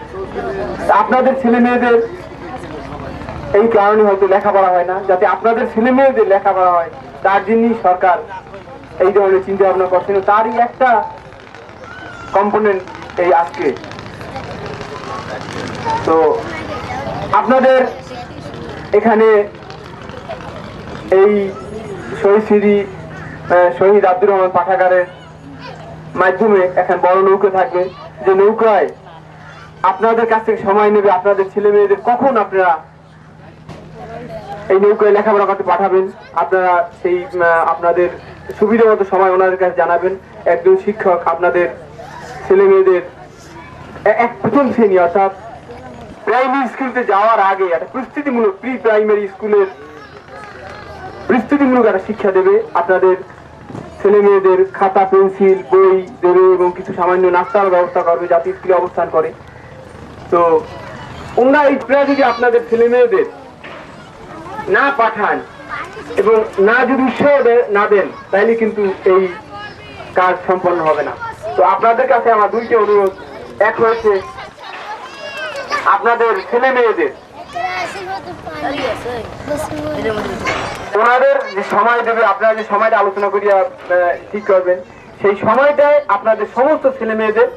আপনাদের ছেলে মেয়েদের এই কারণে হয়তো লেখাপড়া হয় না, যাতে আপনাদের ছেলে মেয়েদের লেখাপড়া হয় তার জন্যই সরকার এই ধরনের চিন্তা ভাবনা করছেন। তারই একটা কম্পোনেন্ট এই আজকে। তো আপনাদের এখানে এই শহীদ আব্দুর রহমান পাঠাগারের মাধ্যমে এখন বড় নৌকা থাকবে, যে নৌকায় আপনাদের কাছ থেকে সময় নেবে আপনাদের ছেলে মেয়েদের কখন আপনারা এই নৌকায় লেখাপড়া করতে পাঠাবেন। আপনারা সেই আপনাদের সুবিধা মতো সময় ওনাদের কাছে জানাবেন। একজন শিক্ষক আপনাদের ছেলে মেয়েদের এক প্রথম শ্রেণী অর্থাৎ প্রাইমারি স্কুলতে যাওয়ার আগে একটা প্রস্তুতিমূলক প্রি প্রাইমারি স্কুলের প্রস্তুতিমূলক একটা শিক্ষা দেবে। আপনাদের ছেলে মেয়েদের খাতা পেন্সিল বই দেবে এবং কিছু সামান্য নাস্তার ব্যবস্থা করবে যাতে স্কুলে অবস্থান করে। তো ওনারা এই প্রায় যদি আপনাদের ছেলে মেয়েদের না পাঠান এবং না যদি উৎসাহ না দেন তাহলে কিন্তু এই কাজ সম্পন্ন হবে না। তো আপনাদের কাছে আমার দুইটি অনুরোধ। এক হয়েছে আপনাদের ছেলে মেয়েদের ওনাদের যে সময় দেবে, আপনারা যে সময়টা আলোচনা করিয়া ঠিক করবেন, সেই সময়টায় আপনাদের সমস্ত ছেলে মেয়েদের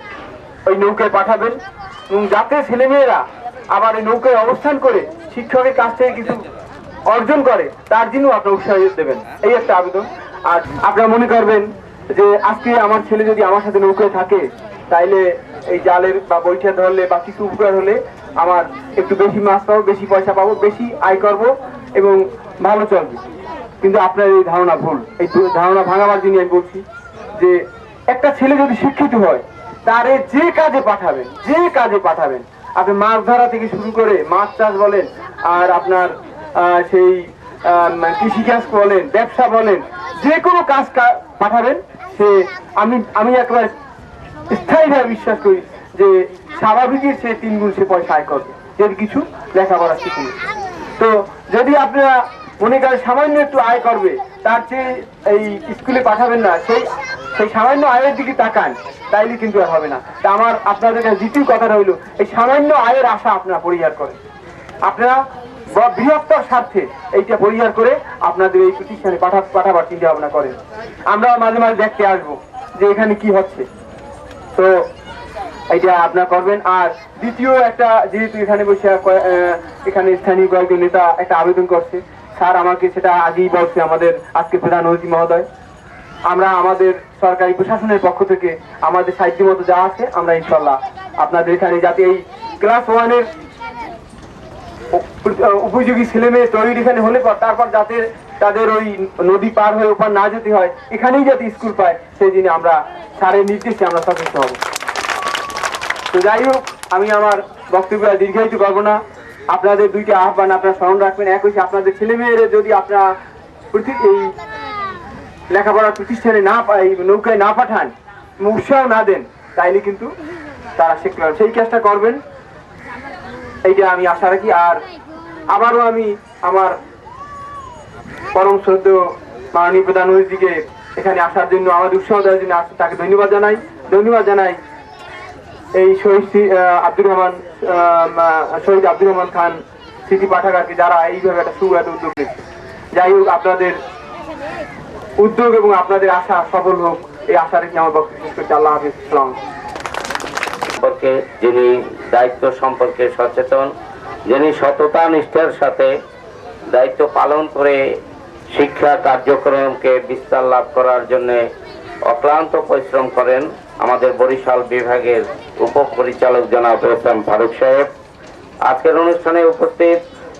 ওই নৌকায় পাঠাবেন এবং যাতে ছেলে মেয়েরা আবার এই নৌকায় অবস্থান করে শিক্ষকের কাছ থেকে কিছু অর্জন করে তার জন্য আপনারা উৎসাহ দেবেন, এই একটা আবেদন। আর আপনারা মনে করবেন যে আজকে আমার ছেলে যদি আমার সাথে নৌকায় থাকে তাইলে এই জালের বা বৈঠা ধরলে বা কিছু উপকার হলে আমার একটু বেশি মাছ পাবো, বেশি পয়সা পাবো, বেশি আয় করব এবং ভালো চলবে। কিন্তু আপনার এই ধারণা ভুল। এই ধারণা ভাঙাবার জন্য আমি বলছি যে একটা ছেলে যদি শিক্ষিত হয় তারে যে কাজে পাঠাবেন, আপনি মাছ ধরা থেকে শুরু করে মাছ চাষ বলেন আর আপনার সেই কৃষিকাজ বলেন, ব্যবসা বলেন, যে কোনো কাজ পাঠাবেন, সে আমি একবার স্থায়ীভাবে বিশ্বাস করি যে স্বাভাবিকের সে 3 গুণ সে পয়সা আয় করবে যদি কিছু লেখাপড়া শিখুন। তো যদি আপনারা মনে করেন সামান্য একটু আয় করবে তার চেয়ে এই স্কুলে পাঠাবেন না, সেই সামান্য আয়ের দিকে তাকান, তাইলে কিন্তু আর হবে না। তা আমার আপনাদের কাছে দ্বিতীয় কথা রইল, এই সামান্য আয়ের আশা আপনারা পরিহার করেন। আপনারা বৃহত্তর স্বার্থে এইটা পরিহার করে আপনাদের এই প্রতিষ্ঠানে পাঠাবার চিন্তা ভাবনা করেন। আমরা মাঝে মাঝে দেখতে আসবো যে এখানে কি হচ্ছে, তো এইটা আপনারা করবেন। আর দ্বিতীয় একটা, যেহেতু এখানে বসে এখানে স্থানীয় কয়েকজন নেতা একটা আবেদন করছে, স্যার আমাকে সেটা আগেই বলছে আমাদের আজকে প্রধান অতিথি মহোদয়, আমরা আমাদের সরকারি প্রশাসনের পক্ষ থেকে আমাদের সাহিত্য মতো যা আছে আমরা ইনশাল্লাহ আপনাদের এখানে যাতে এই ক্লাস 1-এর উপযোগী ছেলে মেয়ে তৈরি এখানে হলে তারপর যাতে তাদের ওই নদী পার হয়ে ওপার না যেতে হয়, এখানেই যাতে স্কুল পায় সেই জন্য আমরা স্যারের নির্দেশে আমরা সচেষ্ট হব। তো যাই হোক, আমি আমার বক্তব্য দীর্ঘায়িত করবো না। আপনাদের দুইটা আহ্বান আপনারা স্মরণ রাখবেন। এক হচ্ছে আপনাদের ছেলে মেয়েরা যদি আপনারা এই লেখাপড়ার প্রতিষ্ঠানে না নৌকায় না পাঠান, উৎসাহ না দেন, তাইলে কিন্তু তারা শিখতে পারবে। সেই কাজটা করবেন, এইটা আমি আশা রাখি। আর আবারও আমি আমার পরম শ্রদ্ধেয় মাননীয় প্রধান অতিথিকে এখানে আসার জন্য, আমাদের উৎসাহ দেওয়ার জন্য তাকে ধন্যবাদ জানাই। এই শহীদ আব্দুর রহমান খান স্মৃতি পাঠাগারকে যারা এইভাবে একটা সুব্যত উদ্যোগ নিচ্ছে। যাই হোক, আপনাদের উদ্যোগ এবং আপনাদের আশা সফল হোক, এই আশা রেখে আমার বক্তব্য শেষ করছি। আল্লাহ হাফিজ। সম্পর্কে যিনি দায়িত্ব সম্পর্কে সচেতন, যিনি সততা নিষ্ঠার সাথে দায়িত্ব পালন করে শিক্ষা কার্যক্রমকে বিস্তার লাভ করার জন্য অক্লান্ত পরিশ্রম করেন আমাদের বরিশাল বিভাগের উপপরিচালক জনাব এস.এম. ফারুক সাহেব। আজকের অনুষ্ঠানে উপস্থিত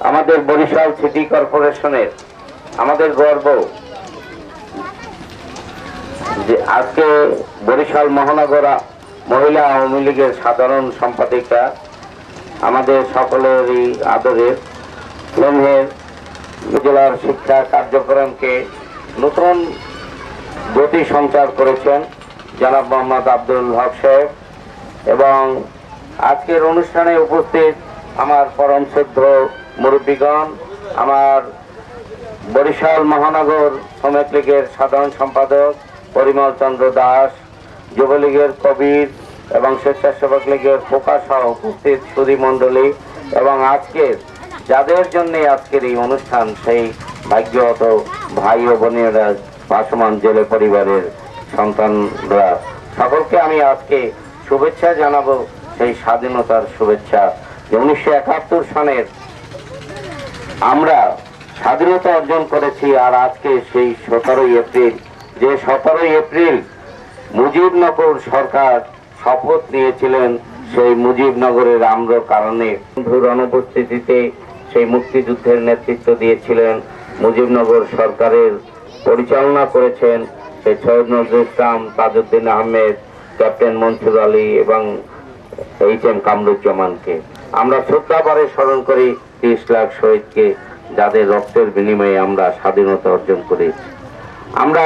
আমাদের বরিশাল সিটি কর্পোরেশনের আমাদের গর্ব যে আজকে বরিশাল মহানগর মহিলা আওয়ামী লীগের সাধারণ সম্পাদিকা, আমাদের সকলেরই আদরের স্নেহের জেলার শিক্ষা কার্যক্রমকে নতুন গতি সঞ্চার করেছেন জনাব মোহাম্মদ আব্দুল হক সাহেব। এবং আজকের অনুষ্ঠানে উপস্থিত আমার পরম শ্রদ্ধেয় মুরব্বীগণ, আমার বরিশাল মহানগর শ্রমিক লীগের সাধারণ সম্পাদক পরিমল চন্দ্র দাস, যুবলীগের কবির এবং স্বেচ্ছাসেবক লীগের প্রকাশ সহ উপস্থিত সুধী মণ্ডলী এবং আজকের যাদের জন্য আজকের এই অনুষ্ঠান, সেই ভাগ্যবত ভাই ও বোনেরা, ভাসমান জেলে পরিবারের সন্তানরা, সকলকে আমি আজকে শুভেচ্ছা জানাবো। সেই স্বাধীনতার শুভেচ্ছা যে 1971 সনের আমরা স্বাধীনতা অর্জন করেছি। আর আজকে সেই 17ই এপ্রিল, যে 17ই এপ্রিল মুজিবনগর সরকার শপথ নিয়েছিলেন, সেই মুজিবনগরের আম্র কারণে বন্ধুর অনুপস্থিতিতে সেই মুক্তিযুদ্ধের নেতৃত্ব দিয়েছিলেন, মুজিবনগর সরকারের পরিচালনা করেছেন সেই সৈয়দ নজরুল ইসলাম, তাজউদ্দিন আহমেদ, ক্যাপ্টেন মনসুর আলী এবং এইচ.এম. কামরুজ্জামানকে। আমরা শ্রদ্ধাভরে স্মরণ করি 30 লাখ শহীদকে, যাদের রক্তের বিনিময়ে আমরা স্বাধীনতা অর্জন করেছি। আমরা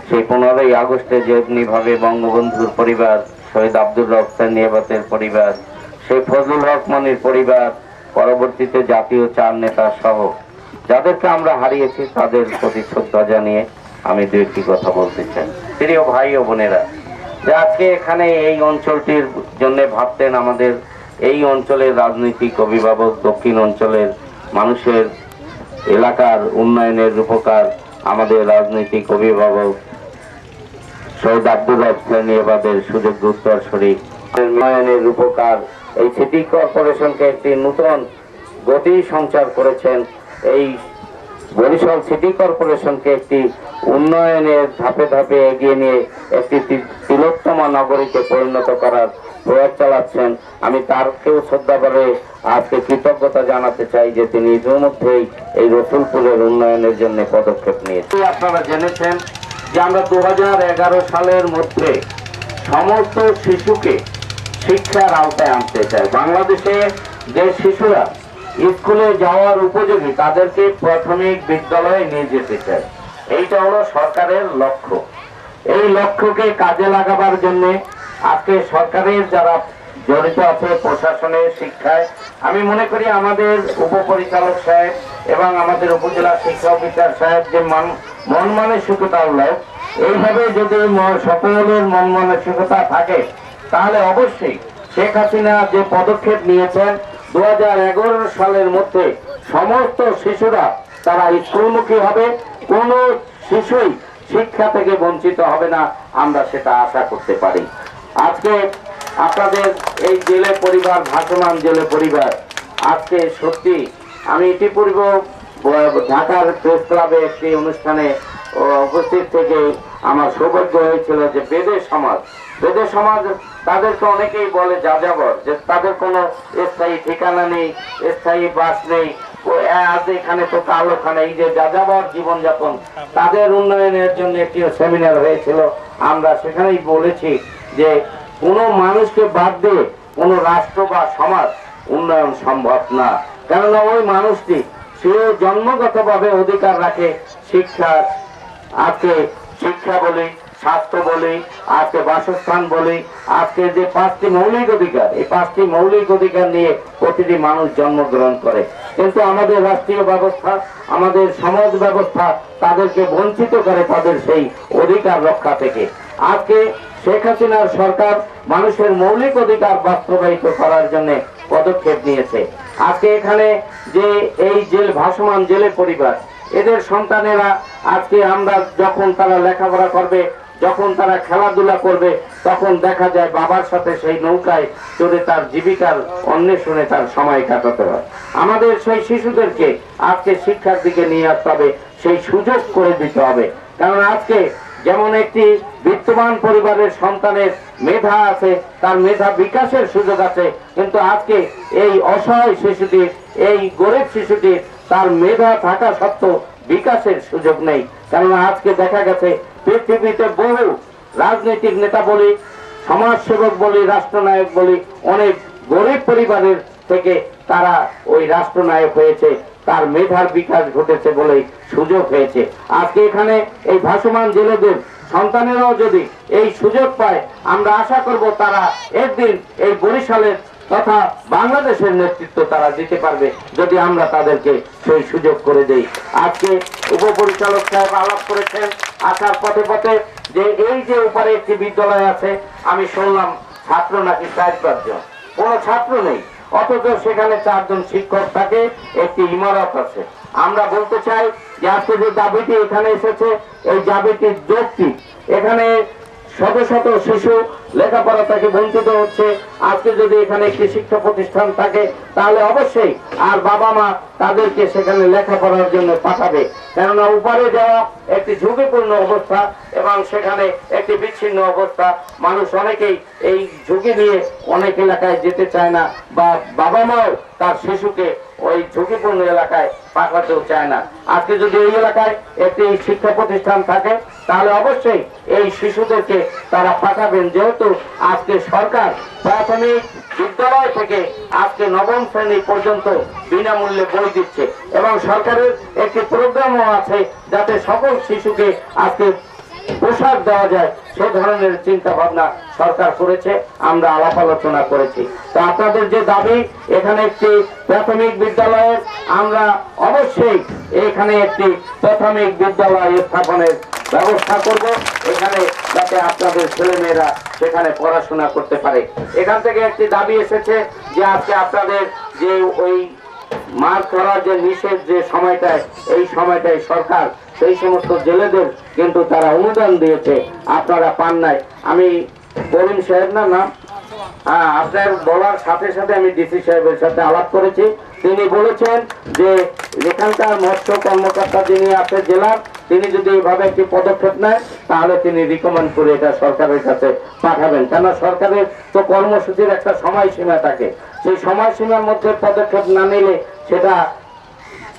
সেই 15ই আগস্টে যেমনিভাবে বঙ্গবন্ধুর পরিবার, শহীদ আব্দুর রব নিয়াবতের পরিবার, সেই ফজলুল হক মনির পরিবার, পরবর্তীতে জাতীয় 4 নেতা সহ যাদেরকে আমরা হারিয়েছি, তাদের প্রতি শ্রদ্ধা জানিয়ে আমি 2-1টি কথা বলতে চাই। প্রিয় ভাই ও বোনেরা, যে আজকে এখানে এই অঞ্চলটির জন্য ভাবতেন, আমাদের এই অঞ্চলের রাজনৈতিক অভিভাবক, দক্ষিণ অঞ্চলের মানুষের এলাকার উন্নয়নের রূপকার আমাদের রাজনৈতিক অভিভাবক শহীদ আব্দুর রব নিয়াবতের সুযোগ্য উত্তরসূরি, উন্নয়নের রূপকার এই সিটি কর্পোরেশনকে একটি নতুন গতি সঞ্চার করেছেন। এই বরিশাল সিটি কর্পোরেশনকে একটি উন্নয়নের ধাপে ধাপে এগিয়ে নিয়ে একটি তিলোত্তমা নগরীতে পরিণত করার প্রয়াস চালাচ্ছেন। আমি তারকেও শ্রদ্ধা করে আজকে কৃতজ্ঞতা জানাতে চাই যে তিনি ইতিমধ্যেই এই রসুলপুরের উন্নয়নের জন্য পদক্ষেপ নিয়েছেন। আপনারা জেনেছেন যে আমরা 2011 সালের মধ্যে সমস্ত শিশুকে শিক্ষার আওতায় আনতে চাই। বাংলাদেশে যে শিশুরা স্কুলে যাওয়ার উপযোগী, তাদেরকে প্রাথমিক বিদ্যালয়ে নিয়ে যেতে চাই। এইটা হলো সরকারের লক্ষ্য। এই লক্ষ্যকে কাজে লাগাবার জন্য আজকে সরকারের যারা জড়িত আছে, প্রশাসনের, শিক্ষায়, আমি মনে করি আমাদের উপপরিচালক সাহেব এবং আমাদের উপজেলা শিক্ষা অফিসার সাহেব যে মন মানসিকতা উল্লেখ, এইভাবে যদি সকলের মন মানসিকতা থাকে, তাহলে অবশ্যই শেখ হাসিনা যে পদক্ষেপ নিয়েছেন 2011 সালের মধ্যে সমস্ত শিশুরা তারা স্কুলমুখী হবে, কোনো শিশুই শিক্ষা থেকে বঞ্চিত হবে না, আমরা সেটা আশা করতে পারি। আজকে আপনাদের এই জেলে পরিবার, ভাসমান জেলে পরিবার, আজকে সত্যি আমি ইতিপূর্বে ঢাকার প্রেস ক্লাবে একটি অনুষ্ঠানে উপস্থিত থেকে আমার সৌভাগ্য হয়েছিল যে বেদে সমাজ তাদেরকে অনেকেই বলে যাযাবর, যে তাদের কোনো স্থায়ী ঠিকানা নেই, স্থায়ী বাস নেই, আজ এখানে তো কাল ওখানে, এই যে যাযাবর জীবনযাপন, তাদের উন্নয়নের জন্য একটি সেমিনার হয়েছিল। আমরা সেখানেই বলেছি যে কোনো মানুষকে বাদ দিয়ে কোনো রাষ্ট্র বা সমাজ উন্নয়ন সম্ভব না, কেননা ওই মানুষটি সে জন্মগতভাবে অধিকার রাখে শিক্ষার। আজকে শিক্ষা বলি, স্বাস্থ্য বলি, আজকে বাসস্থান বলি, আজকে যে 5টি মৌলিক অধিকার, এই 5টি মৌলিক অধিকার নিয়ে প্রতিটি মানুষ জন্মগ্রহণ করে, কিন্তু আমাদের রাষ্ট্রীয় ব্যবস্থা, আমাদের সমাজ ব্যবস্থা তাদেরকে বঞ্চিত করে তাদের সেই অধিকার রক্ষা থেকে। আজকে শেখ হাসিনার সরকার মানুষের মৌলিক অধিকার বাস্তবায়িত করার জন্য পদক্ষেপ নিয়েছে। আজকে এখানে যে এই ভাসমান জেলে পরিবার, এদের সন্তানেরা আজকে আমরা যখন তারা লেখাপড়া করবে, যখন তারা খেলাধুলা করবে, তখন দেখা যায় বাবার সাথে সেই নৌকায় চড়ে তার জীবিকার অন্বেষণে তার সময় কাটাতে হয়। আমাদের সেই শিশুদেরকে আজকে শিক্ষার দিকে নিয়ে আসতে হবে, সেই সুযোগ করে দিতে হবে। কারণ আজকে যেমন একটি বিত্তবান পরিবারের সন্তানের মেধা আছে, তার মেধা বিকাশের সুযোগ আছে, কিন্তু আজকে এই অসহায় শিশুটির, এই গরিব শিশুটির তার মেধা থাকা সত্ত্বেও বিকাশের সুযোগ নেই। কারণ আজকে দেখা গেছে পৃথিবীতে বহু রাজনৈতিক নেতা বলি, সমাজসেবক বলি, রাষ্ট্রনায়ক বলি, অনেক গরিব পরিবারের থেকে তারা ওই রাষ্ট্রনায়ক হয়েছে, তার মেধার বিকাশ ঘটেছে বলেই সুযোগ হয়েছে। আজকে এখানে এই ভাসমান জেলেদের সন্তানেরাও যদি এই সুযোগ পায়, আমরা আশা করব তারা একদিন এই বরিশালের তথা বাংলাদেশের নেতৃত্ব তারা দিতে পারবে, যদি আমরা তাদেরকে সেই সুযোগ করে দেই। আজকে উপপরিচালক সাহেব আলাপ করেছেন আসার পথে পথে যে এই যে উপরে একটি বিদ্যালয় আছে, আমি শুনলাম ছাত্র নাকি 4-5 জন, কোনো ছাত্র নেই, অথচ সেখানে 4 জন শিক্ষক থাকে, একটি ইমারত আছে। আমরা বলতে চাই যে আজকে যে দাবিটি এখানে এসেছে, এই দাবিটির যৌক্তিক। এখানে শত শত শিশু লেখাপড়া থেকে বঞ্চিত হচ্ছে। আজকে যদি এখানে একটি শিক্ষা প্রতিষ্ঠান থাকে তাহলে অবশ্যই আর বাবা মা তাদেরকে সেখানে লেখাপড়ার জন্য পাঠাবে, কেননা উপরে যাওয়া একটি ঝুঁকিপূর্ণ অবস্থা এবং সেখানে একটি বিচ্ছিন্ন অবস্থা। মানুষ অনেকেই এই ঝুঁকি নিয়ে অনেক এলাকায় যেতে চায় না, বা বাবা মাও তার শিশুকে ওই ঝুঁকিপূর্ণ এলাকায় পাঠাতেও চায় না। আজকে যদি এই এলাকায় একটি শিক্ষা প্রতিষ্ঠান থাকে তাহলে অবশ্যই এই শিশুদেরকে তারা পাঠাবেন, যেহেতু আজকে সরকার প্রাথমিক বিদ্যালয় থেকে আজকে নবম শ্রেণী পর্যন্ত বিনামূল্যে বই দিচ্ছে এবং সরকারের একটি প্রোগ্রামও আছে যাতে সকল শিশুকে আজকে পোশাক দেওয়া যায়, সে ধরনের চিন্তা ভাবনা সরকার করেছে, আমরা আলাপ আলোচনা করেছি। তো আপনাদের যে দাবি এখানে একটি প্রাথমিক বিদ্যালয়ের, আমরা অবশ্যই এখানে একটি প্রাথমিক বিদ্যালয় স্থাপনের ব্যবস্থা করব, এখানে যাতে আপনাদের ছেলেমেয়েরা সেখানে পড়াশোনা করতে পারে। এখান থেকে একটি দাবি এসেছে যে আজকে আপনাদের যে ওই মাছ ধরার যে নিষেধ যে সময়টায়, এই সময়টায় সরকার সেই সমস্ত জেলেদের কিন্তু তারা অনুদান দিয়েছে, আপনারা পান নাই। আমি করিম সাহেব না হ্যাঁ, আপনার বলার সাথে সাথে আমি ডিসি সাহেবের সাথে আলাপ করেছি, তিনি বলেছেন যে এখানকার মৎস্য কর্মকর্তা যিনি আছে জেলার, তিনি যদি এইভাবে একটি পদক্ষেপ নেয় তাহলে তিনি রিকমেন্ড করে এটা সরকারের কাছে পাঠাবেন, কেন সরকারের তো কর্মসূচির একটা সময়সীমা থাকে, সেই সময়সীমার মধ্যে পদক্ষেপ না নিলে সেটা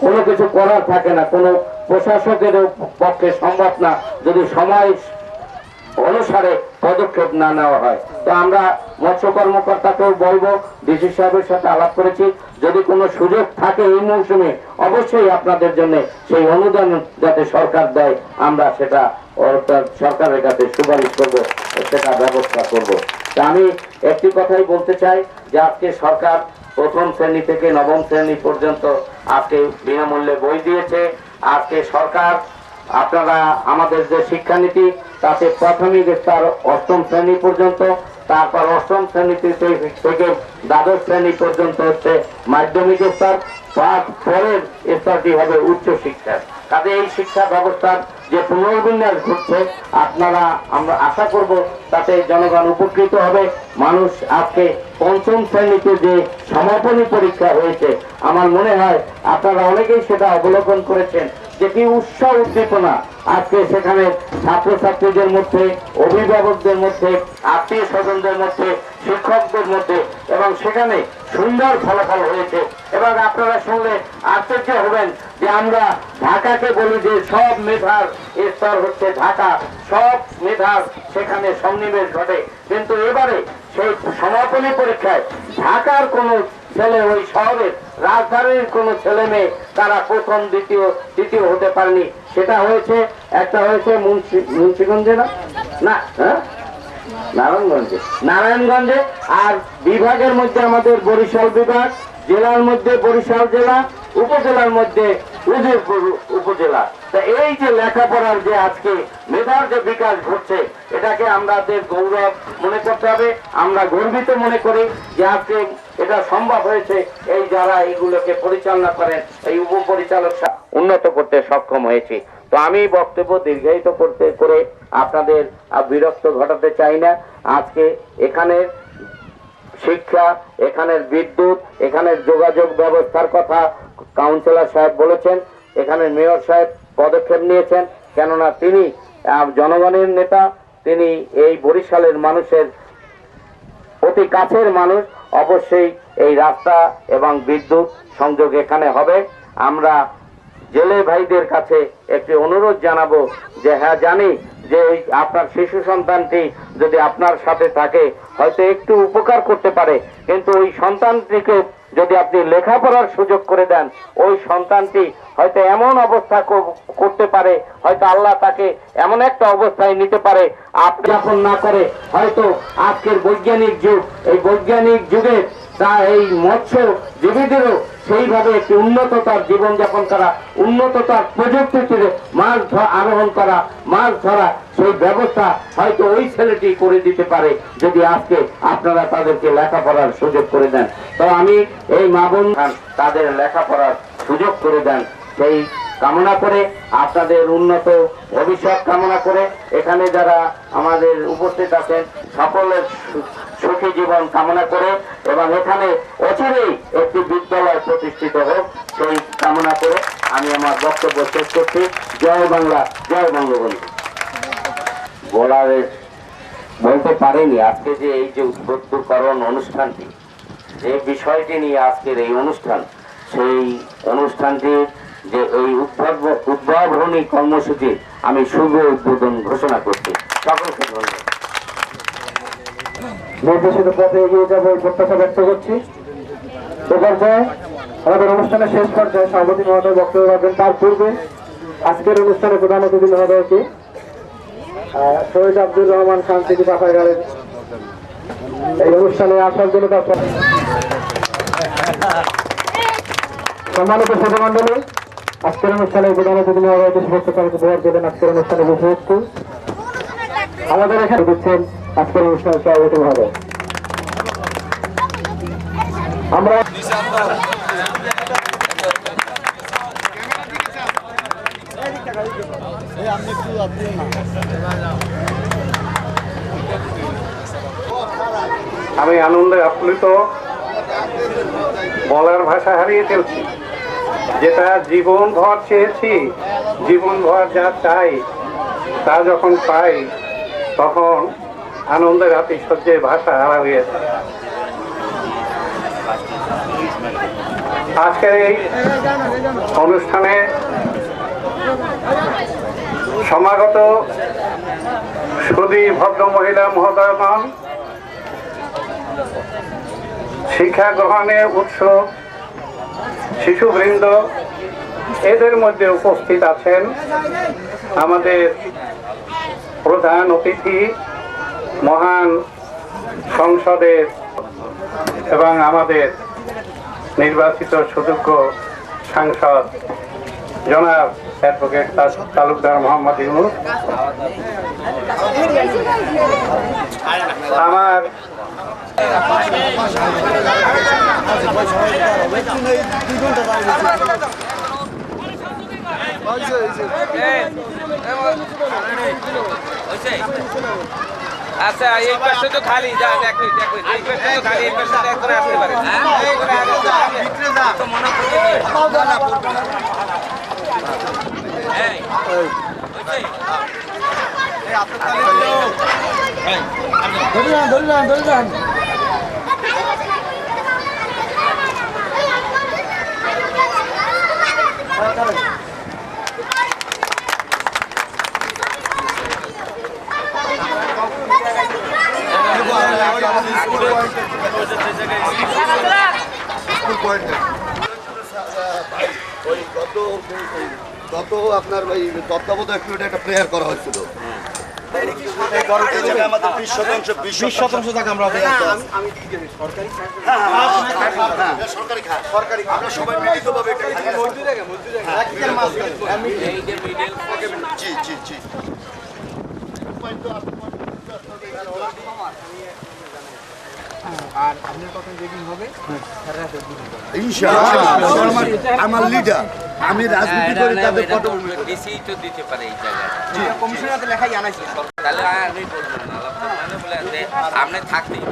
কোনো কিছু করার থাকে না, কোনো প্রশাসকের পক্ষে সম্ভব না যদি সময় অনুসারে পদক্ষেপ না নেওয়া হয়। তো আমরা মৎস্য কর্মকর্তাকেও বলবো, ডিসি সাহেবের সাথে আলাপ করেছি, যদি কোনো সুযোগ থাকে এই মৌসুমে অবশ্যই আপনাদের জন্য সেই অনুদান যাতে সরকার দেয়, আমরা সেটা সরকারের কাছে সুপারিশ করব, সেটা ব্যবস্থা করব। তা আমি একটি কথাই বলতে চাই যে আজকে সরকার প্রথম শ্রেণী থেকে নবম শ্রেণী পর্যন্ত আজকে বিনামূল্যে বই দিয়েছে। আজকে সরকার আপনারা আমাদের যে শিক্ষানীতি তাতে প্রাথমিক স্তর অষ্টম শ্রেণী পর্যন্ত, তারপর অষ্টম শ্রেণী থেকে দ্বাদশ শ্রেণী পর্যন্ত হচ্ছে মাধ্যমিক স্তর, পরের স্তরটি হবে উচ্চ শিক্ষা। কাজে এই শিক্ষা ব্যবস্থার যে পুনর্বিন্যাস ঘটছে আপনারা, আমরা আশা করব তাতে জনগণ উপকৃত হবে। মানুষ আজকে পঞ্চম শ্রেণীতে যে সমাপনী পরীক্ষা হয়েছে, আমার মনে হয় আপনারা অনেকেই সেটা অবলোকন করেছেন, যেটি উৎসাহ উদ্দীপনা আজকে সেখানে ছাত্রছাত্রীদের মধ্যে, অভিভাবকদের মধ্যে, আত্মীয় স্বজনদের মধ্যে, শিক্ষকদের মধ্যে, এবং সেখানে সুন্দর ফলাফল হয়েছে। এবং আপনারা শুনলে আশ্চর্য হবেন যে আমরা ঢাকাকে বলি যে সব মেধার স্তর হচ্ছে ঢাকা, সব মেধার সেখানে সন্নিবেশ ঘটে, কিন্তু এবারে সেই সমাপনী পরীক্ষায় ঢাকার কোন ছেলে, ওই শহরের রাজধানীর কোন ছেলে মেয়ে তারা প্রথম দ্বিতীয় হতে পারেনি। সেটা হয়েছে, একটা হয়েছে মুন্সিগঞ্জে না হ্যাঁ নারায়ণগঞ্জে, আর বিভাগের মধ্যে আমাদের বরিশাল বিভাগ, জেলার মধ্যে বরিশাল জেলা, উপজেলার মধ্যে উদয়পুর উপজেলা। তা এই যে লেখাপড়ার যে আজকে মেধার যে বিকাশ ঘটছে, এটাকে আমাদের গৌরব মনে করতে হবে। আমরা গর্বিত মনে করি যে আজকে এটা সম্ভব হয়েছে এই যারা এইগুলোকে পরিচালনা করেন, এই উপপরিচালক উন্নত করতে সক্ষম হয়েছি। তো আমি বক্তব্য দীর্ঘায়িত করে আপনাদের বিরক্ত ঘটাতে চাই না। আজকে এখানের শিক্ষা, এখানের বিদ্যুৎ, এখানের যোগাযোগ ব্যবস্থার কথা কাউন্সিলর সাহেব বলেছেন, এখানের মেয়র সাহেব পদক্ষেপ নিয়েছেন, কেননা তিনি জনগণের নেতা, তিনি এই বরিশালের মানুষের অতি কাছের মানুষ। অবশ্যই এই রাস্তা এবং বিদ্যুৎ সংযোগ এখানে হবে। আমরা জেলে ভাইদের কাছে একটি অনুরোধ জানাবো যে হ্যাঁ, জানি যে আপনার শিশু সন্তানটি যদি আপনার সাথে থাকে হয়তো একটু উপকার করতে পারে, কিন্তু ওই সন্তানটিকে যদি আপনি লেখাপড়ার সুযোগ করে দেন, ওই সন্তানটি হয়তো এমন অবস্থা করতে পারে, হয়তো আল্লাহ তাকে এমন একটা অবস্থায় নিতে পারে আপনি যখন না করে, হয়তো আজকের বৈজ্ঞানিক যুগ, এই বৈজ্ঞানিক যুগে তা এই মৎস্যজীবীদেরও সেইভাবে একটি উন্নততার জীবনযাপন করা, উন্নততার প্রযুক্তিতে মাছ আরোহণ করা, মাছ ধরা, সেই ব্যবস্থা হয়তো ওই ছেলেটি করে দিতে পারে যদি আজকে আপনারা তাদেরকে লেখাপড়ার সুযোগ করে দেন। তো আমি এই মা বোন তাদের লেখাপড়ার সুযোগ করে দেন, সেই কামনা করে, আপনাদের উন্নত ভবিষ্যৎ কামনা করে, এখানে যারা আমাদের উপস্থিত আছেন সকলের সুখী জীবন কামনা করে এবং এখানে অচিরেই একটি বিদ্যালয় প্রতিষ্ঠিত হোক সেই কামনা করে আমি আমার বক্তব্য শেষ করছি। জয় বাংলা, জয় বঙ্গবন্ধু। বলতে পারিনি আজকে যে এই যে উদ্বুদ্ধকরণ অনুষ্ঠানটি, যে বিষয়টি নিয়ে আজকের এই অনুষ্ঠান, সেই অনুষ্ঠানটির যে এই উদ্ভাবনী কর্মসূচি আমি শুভ উদ্বোধন ঘোষণা করছি। সকলকে ধন্যবাদ। নির্দেশিত পথে এগিয়ে যাবো এই প্রত্যাশা ব্যক্ত করছি। এ পর্যায়ে আমাদের অনুষ্ঠানের শেষ পর্যায়ে সভাপতি মহোদয় বক্তব্য রাখবেন। তার পূর্বে আজকের অনুষ্ঠানে প্রধান অতিথি মহোদয়কে শহীদ আব্দুর রহমান খান স্মৃতি পাঠাগারের এই অনুষ্ঠানে আসার জন্য তার সম্মানিত সভামণ্ডলী, আজকের অনুষ্ঠানে প্রধান অতিথি মহোদয়কে শুভেচ্ছা উপহার দেবেন। আজকের অনুষ্ঠানে বিষয়বস্তু আমাদের এখানে দিচ্ছেন আজকের অনুষ্ঠানের সভাপতি মহোদয়। আমরা আমি আনন্দে আপ্লুত, বলার ভাষা হারিয়ে ফেলছি। যেটা জীবন ভর চেয়েছি, জীবন ভর যা চাই তা যখন পাই তখন আনন্দের আতিশয্যে ভাষা হারা হয়েছে। আজকের এই অনুষ্ঠানে সমাগত সুধী ভদ্র মহিলা মহোদয়গণ, শিক্ষা গ্রহণে উৎসুক শিশুবৃন্দ, এদের মধ্যে উপস্থিত আছেন আমাদের প্রধান অতিথি, মহান সংসদের এবং আমাদের নির্বাচিত সুযোগ্য সাংসদ জনাব অ্যাডভোকেট তালুকদার মোহাম্মদ ইউনুস, আমার আচ্ছা এই পাশে তো খালি, যা দেখো দেখো এই পাশে তো খালি, এই পাশে তো একবার আসতে পারে তো মনে করতে ধরলাম গত আপনার ওই তত্ত্বাবধায়ক পিরিয়ডে একটা প্রেয়ার করা হয়েছিল। আমাদের 20% টাকা আমরা সরকারি আমরা সবাই মিলিতভাবে জি জি জি আর আপনার কথা যেদিন হবে আমার লিডার, আমি রাজনীতি করি, তাদের ফটো বেশি তো দিতে পারে এই জায়গায় কমিশনারতে লেখাই জানাইছি, তাহলে আমি বলবো না, আপনি থাকতেই